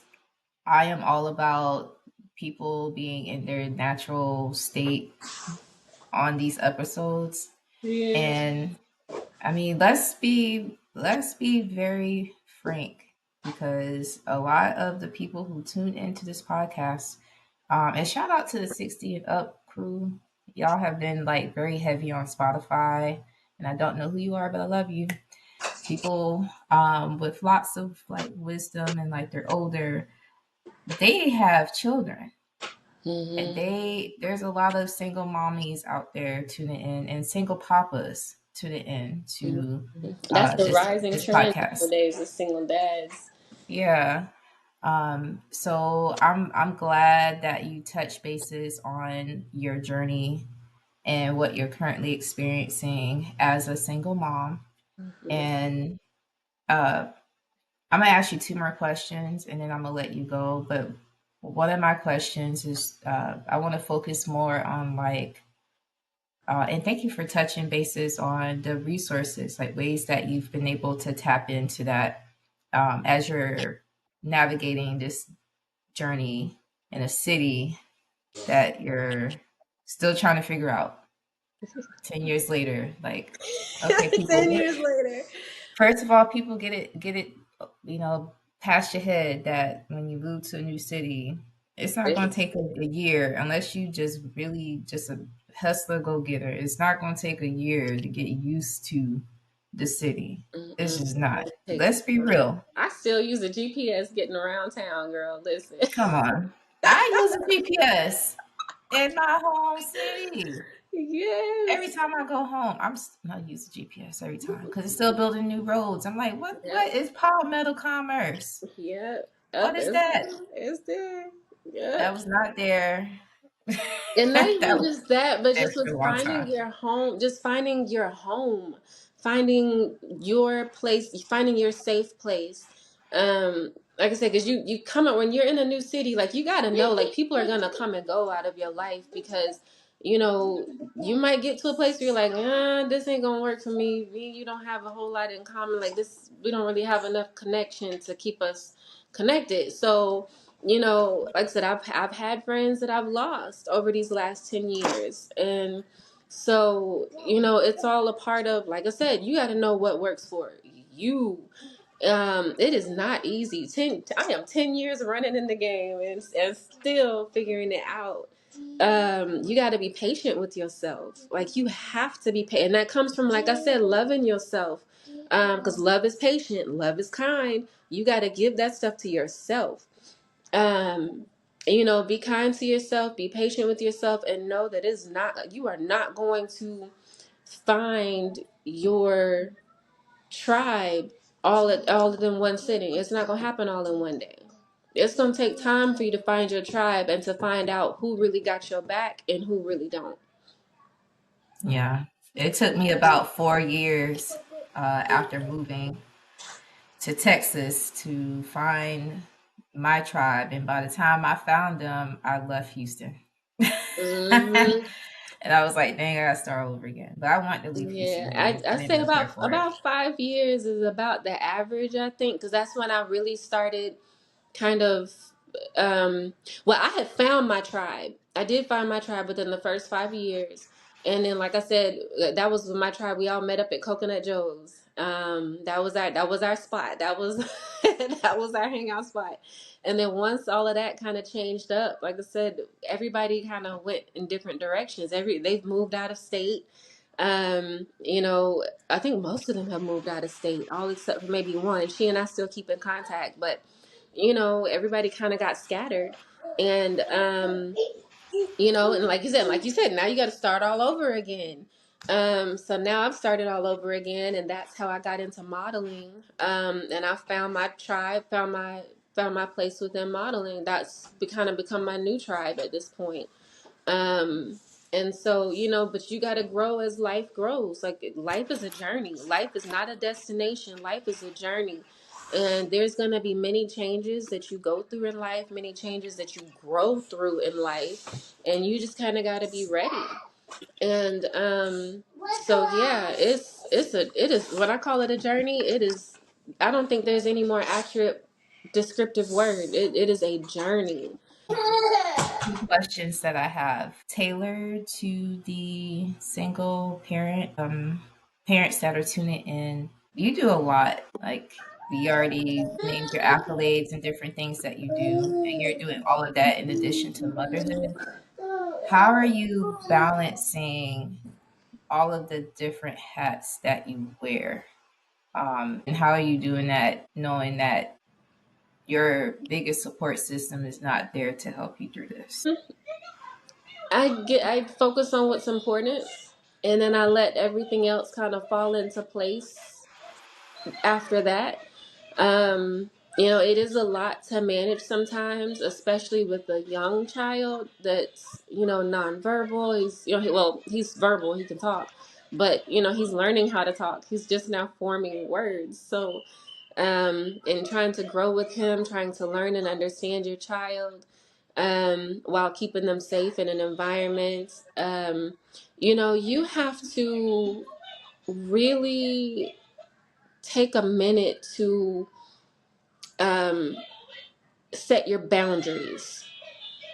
A: I am all about people being in their natural state on these episodes.
B: Yeah.
A: And I mean, let's be very frank, because a lot of the people who tune into this podcast, and shout out to the 60 and up crew. Y'all have been like very heavy on Spotify, and I don't know who you are, but I love you. People with lots of like wisdom, and like they're older, they have children. And
B: Mm-hmm.
A: there's a lot of single mommies out there tuning in, and single papas tuning in to
B: That's the
A: this
B: rising
A: this
B: trend
A: podcast.
B: nowadays is single dads.
A: Yeah. So I'm glad that you touch bases on your journey and what you're currently experiencing as a single mom.
B: Mm-hmm.
A: And uh, I'm gonna ask you two more questions, and then I'm gonna let you go. But one of my questions is, I want to focus more on like, and thank you for touching bases on the resources, like ways that you've been able to tap into that as you're navigating this journey in a city that you're still trying to figure out 10 years later. Like, okay, people,
B: 10 years later.
A: first of all, people get it, you know, past your head that when you move to a new city, it's not going to take a year unless you just really just a hustler go getter. It's not going to take a year to get used to the city. It's
B: Mm-mm.
A: just not.
B: It takes
A: Let's be real.
B: I still use a GPS getting around town, girl. Listen.
A: Come on. I use a GPS in my home city. Every
B: Yes.
A: time I go home, I use the GPS every time because it's still building new roads. I'm like, what?
B: Yep.
A: What is Palmetto Commerce?
B: Yep.
A: What
B: Up,
A: is
B: it's
A: that?
B: there. It's there.
A: That
B: Yep.
A: was not there.
B: And not
A: That
B: even
A: was
B: just that, but
A: there
B: just
A: for
B: with
A: a long
B: finding
A: time.
B: your home, just finding your home, finding your place, finding your safe place. Like I said, because you come up when you're in a new city, like you gotta know, like people are gonna come and go out of your life because you might get to a place where you're like, this ain't gonna work for me. Me and you don't have a whole lot in common. Like this, we don't really have enough connection to keep us connected. So like I said, I've had friends that I've lost over these last 10 years. And so, it's all a part of, like I said, you got to know what works for you. It is not easy. I am 10 years running in the game and still figuring it out. You got to be patient with yourself. Like you have to be patient. And that comes from, like I said, loving yourself. Because love is patient, love is kind. You got to give that stuff to yourself. um be kind to yourself, be patient with yourself, and know that you are not going to find your tribe all in one sitting. It's not going to happen all in one day. It's going to take time for you to find your tribe and to find out who really got your back and who really don't.
A: Yeah. It took me about 4 years after moving to Texas to find my tribe. And by the time I found them, I left Houston.
B: Hmm.
A: And I was like, dang, I gotta start all over again. But I want to leave
B: Yeah,
A: PCU.
B: I
A: I didn't
B: say
A: know care for it.
B: about 5 years is about the average, I think, because that's when I really started kind of well, I had found my tribe. I did find my tribe within the first 5 years. And then like I said, that was my tribe. We all met up at Coconut Joe's. That was our spot. That was that was our hangout spot. And then once all of that kind of changed up, like I said, everybody kind of went in different directions. They've moved out of state. You know, I think most of them have moved out of state, all except for maybe one. She and I still keep in contact, but you know, everybody kind of got scattered. And, you know, and like you said, now you got to start all over again. So now I've started all over again, and that's how I got into modeling. And I found my tribe, found my place within modeling. That's kind of become my new tribe at this point. Um, and so, you know, but you got to grow as life grows. Like life is a journey. Life is not a destination. Life is a journey. And there's going to be many changes that you go through in life, many changes that you grow through in life. And you just kind of got to be ready. And so yeah, it is when I call it a journey, it is, I don't think there's any more accurate descriptive word. It is a journey.
A: Two questions that I have tailored to the single parents that are tuning in. You do a lot. Like we already named your accolades and different things that you do, and you're doing all of that in addition to motherhood. How are you balancing all of the different hats that you wear? And how are you doing that knowing that your biggest support system is not there to help you through this?
B: I focus on what's important, and then I let everything else kind of fall into place after that. You know, it is a lot to manage sometimes, especially with a young child that's, you know, nonverbal. He's, you know, he's verbal, he can talk, but, you know, he's learning how to talk. He's just now forming words. So, and trying to grow with him, trying to learn and understand your child, while keeping them safe in an environment. You know, you have to really take a minute to um, set your boundaries.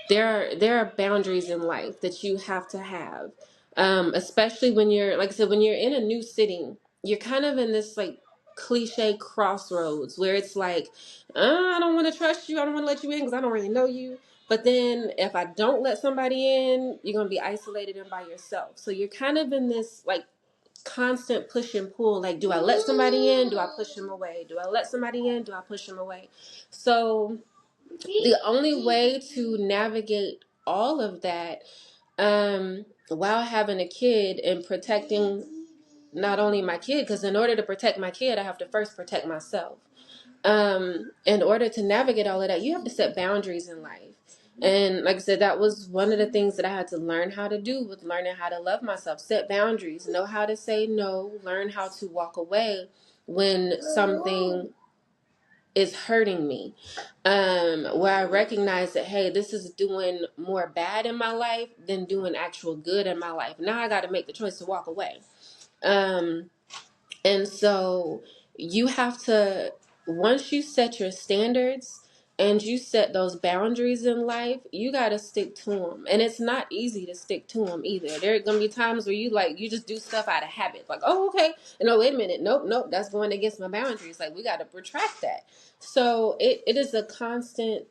B: There are boundaries in life that you have to have, especially when you're, like I said, when you're in a new city. You're kind of in this like cliche crossroads where it's like, I don't want to trust you, I don't want to let you in because I don't really know you. But then if I don't let somebody in, you're gonna be isolated and by yourself. So you're kind of in this like constant push and pull. Like, do I let somebody in? Do I push them away? Do I let somebody in? Do I push them away? So the only way to navigate all of that, while having a kid and protecting not only my kid, because in order to protect my kid, I have to first protect myself. In order to navigate all of that, you have to set boundaries in life. And like I said, that was one of the things that I had to learn how to do with learning how to love myself, set boundaries, know how to say no, learn how to walk away when something is hurting me. Where I recognize that, hey, this is doing more bad in my life than doing actual good in my life. Now I got to make the choice to walk away. Um, and so you have to, once you set your standards and you set those boundaries in life, you got to stick to them. And it's not easy to stick to them either. There are going to be times where you just do stuff out of habit. Like, oh, okay. No, wait a minute. Nope. That's going against my boundaries. Like, we got to retract that. So it is a constant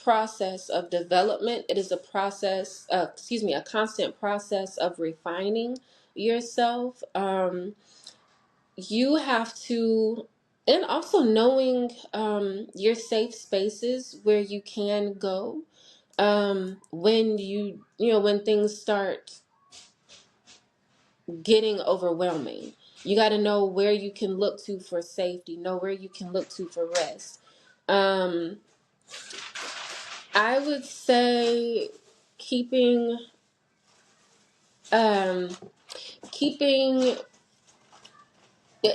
B: process of development. It is a process, a constant process of refining yourself. You have to, and also knowing your safe spaces where you can go, when when things start getting overwhelming. You got to know where you can look to for safety, know where you can look to for rest. um, I would say keeping um, keeping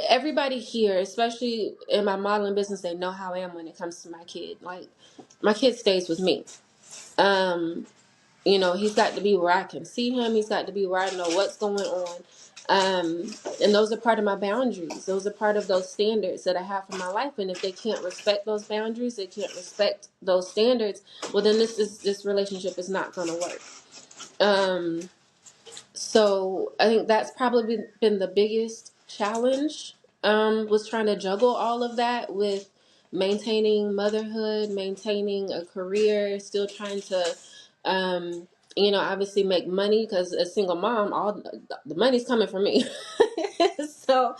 B: everybody here, especially in my modeling business, they know how I am when it comes to my kid. Like, my kid stays with me. Um, He's got to be where I can see him. He's got to be where I know what's going on. And those are part of my boundaries. Those are part of those standards that I have for my life. And if they can't respect those boundaries, they can't respect those standards, well, then this relationship is not going to work. So I think that's probably been the biggest challenge, was trying to juggle all of that with maintaining motherhood, maintaining a career, still trying to, obviously make money, because as a single mom, all the money's coming from me. So,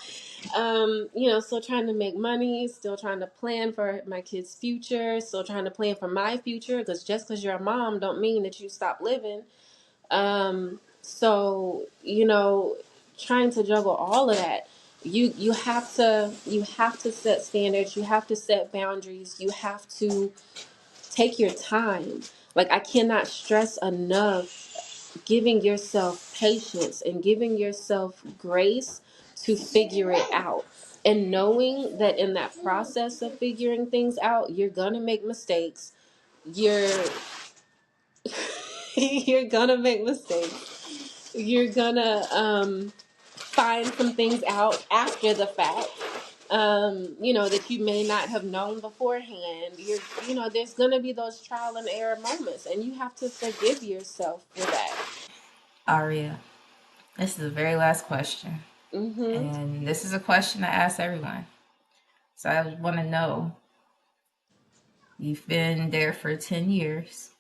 B: still trying to make money, still trying to plan for my kids' future, still trying to plan for my future, because just because you're a mom don't mean that you stop living. So, trying to juggle all of that, you have to set standards, you have to set boundaries, you have to take your time. Like, I cannot stress enough giving yourself patience and giving yourself grace to figure it out. And knowing that in that process of figuring things out, you're gonna make mistakes. You're you're gonna make mistakes. You're gonna find some things out after the fact, that you may not have known beforehand. There's gonna be those trial and error moments, and you have to forgive yourself for that.
A: Ariyah, this is the very last question.
B: Mm-hmm.
A: And this is a question I ask everyone. So I want to know, you've been there for 10 years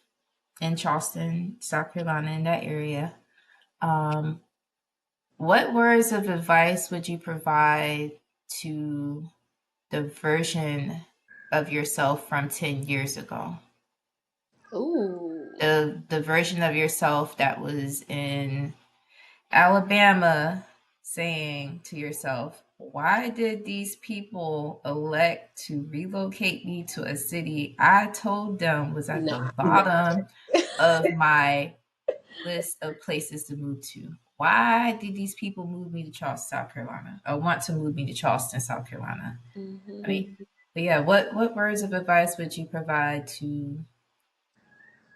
A: in Charleston, South Carolina, in that area. Um, what words of advice would you provide to the version of yourself from 10 years ago?
B: Ooh.
A: The version of yourself that was in Alabama, saying to yourself, why did these people elect to relocate me to a city I told them was at the
B: Nah.
A: bottom of my list of places to move to? Why did these people move me to Charleston, South Carolina, or want to move me to Charleston, South Carolina? I
B: Mm-hmm.
A: mean, but yeah, what words of advice would you provide to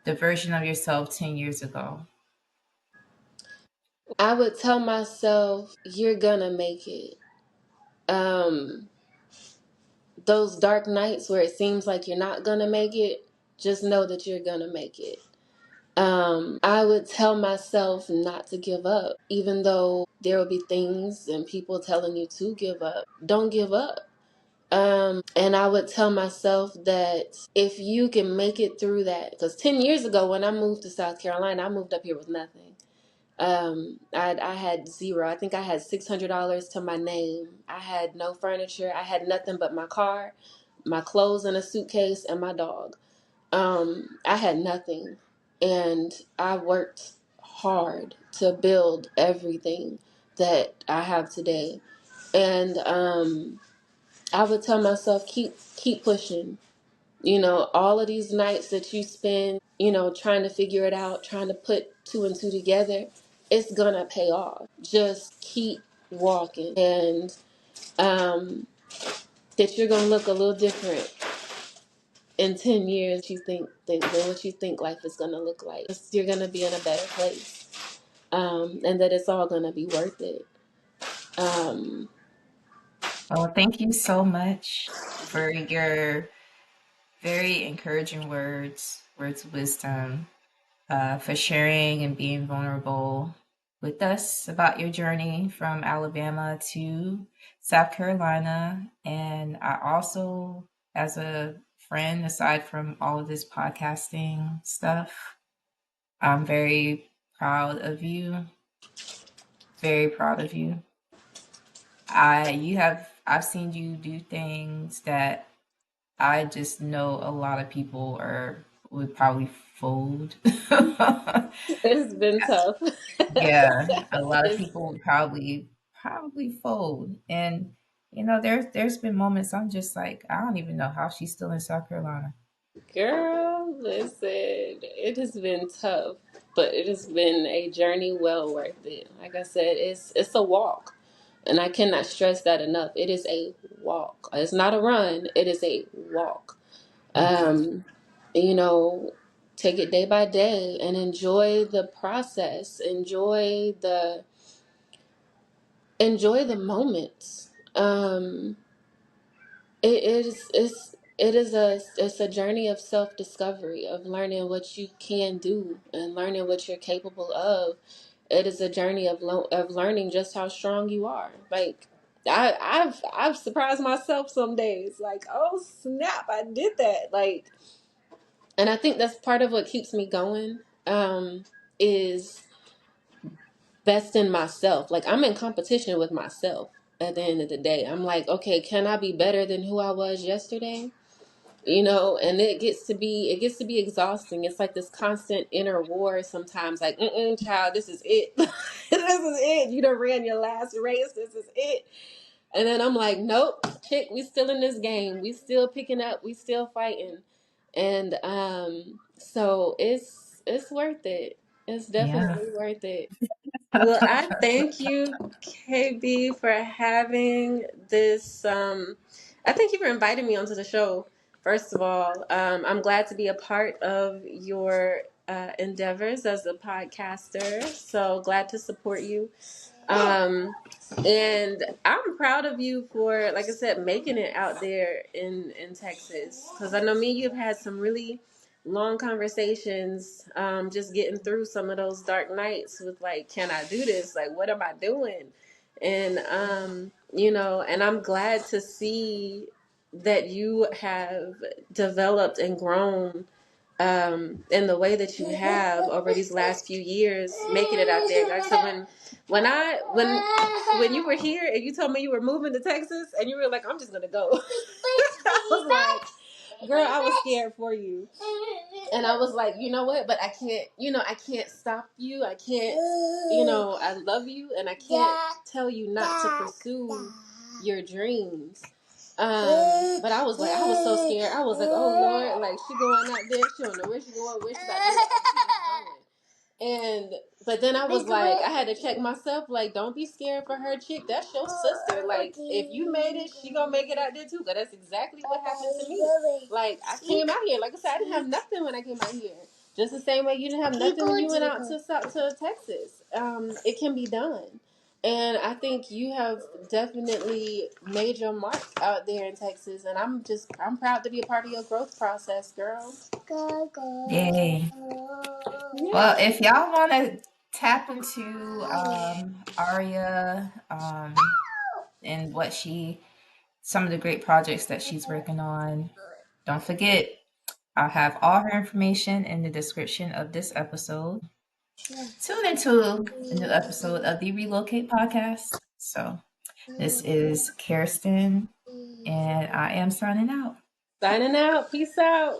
A: the version of yourself 10 years ago?
B: I would tell myself, you're gonna make it. Um, those dark nights where it seems like you're not gonna make it, just know that you're gonna make it. I would tell myself not to give up, even though there will be things and people telling you to give up. Don't give up. And I would tell myself that if you can make it through that, because 10 years ago when I moved to South Carolina, I moved up here with nothing. I had zero. I think I had $600 to my name. I had no furniture. I had nothing but my car, my clothes in a suitcase, and my dog. I had nothing, and I worked hard to build everything that I have today. And I would tell myself, keep pushing. All of these nights that you spend, trying to figure it out, trying to put two and two together, it's gonna pay off. Just keep walking, and um, that you're gonna look a little different in 10 years. You think than what you think life is gonna look like. You're gonna be in a better place, and that it's all gonna be worth it. Um,
A: Well, thank you so much for your very encouraging words of wisdom, for sharing and being vulnerable with us about your journey from Alabama to South Carolina. And I also, as a friend, aside from all of this podcasting stuff, I'm very proud of you. Very proud of you. I've seen you do things that I just know a lot of people would probably fold.
B: it's been tough.
A: Yeah, a lot of
B: It's
A: people would probably fold. And there's been moments I'm just like, I don't even know how she's still in South Carolina.
B: Girl, listen, it has been tough, but it has been a journey well worth it. Like I said, it's a walk, and I cannot stress that enough. It is a walk. It's not a run. It is a walk.
A: Yes.
B: Um, you know, take it day by day and enjoy the process, enjoy the moments. It's a journey of self-discovery, of learning what you can do and learning what you're capable of. It is a journey of learning just how strong you are. Like I've surprised myself some days. Like, oh snap, I did that. Like, and I think that's part of what keeps me going. Is best in myself. Like, I'm in competition with myself at the end of the day. I'm like, okay, can I be better than who I was yesterday? You know, and it gets to be exhausting. It's like this constant inner war sometimes, like, child, this is it. This is it. You done ran your last race. This is it. And then I'm like, nope, chick, we still in this game. We still picking up. We still fighting. And so it's worth it. It's
A: Yeah.
B: definitely worth it. Well, I thank you, KB, for having this. I thank you for inviting me onto the show. First of all, I'm glad to be a part of your endeavors as a podcaster. So glad to support you. Um, and I'm proud of you for, like I said, making it out there in Texas. Because I know me and you have had some really long conversations, just getting through some of those dark nights with like, can I do this? Like, what am I doing? And and I'm glad to see that you have developed and grown in the way that you have over these last few years, making it out there, guys. So when you were here and you told me you were moving to Texas and you were like, I'm just gonna go, I was like, girl, I was scared for you. And I was like, you know what? But I can't stop you. I can't, I love you and I can't tell you not to pursue your dreams. But I was so scared. I was like, oh Lord, like she going out there, she don't know where she going, where she about to go. And but then I was like, I had to check myself, like, don't be scared for her, chick. That's your sister. Like, if you made it, she gonna make it out there too. Cause that's exactly what happened to me. Like, I came out here, like I said, I didn't have nothing when I came out here. Just the same way you didn't have nothing when you went out to Texas. It can be done. And I think you have definitely made your mark out there in Texas, and I'm proud to be a part of your growth process, girl.
A: Yay. Well,
B: Yeah.
A: if y'all want to tap into Ariyah and some of the great projects that she's working on, don't forget, I'll have all her information in the description of this episode. Tune into a new episode of the Relocate Podcast. So, this is Kerristen, and I am signing out.
B: Signing out. Peace out.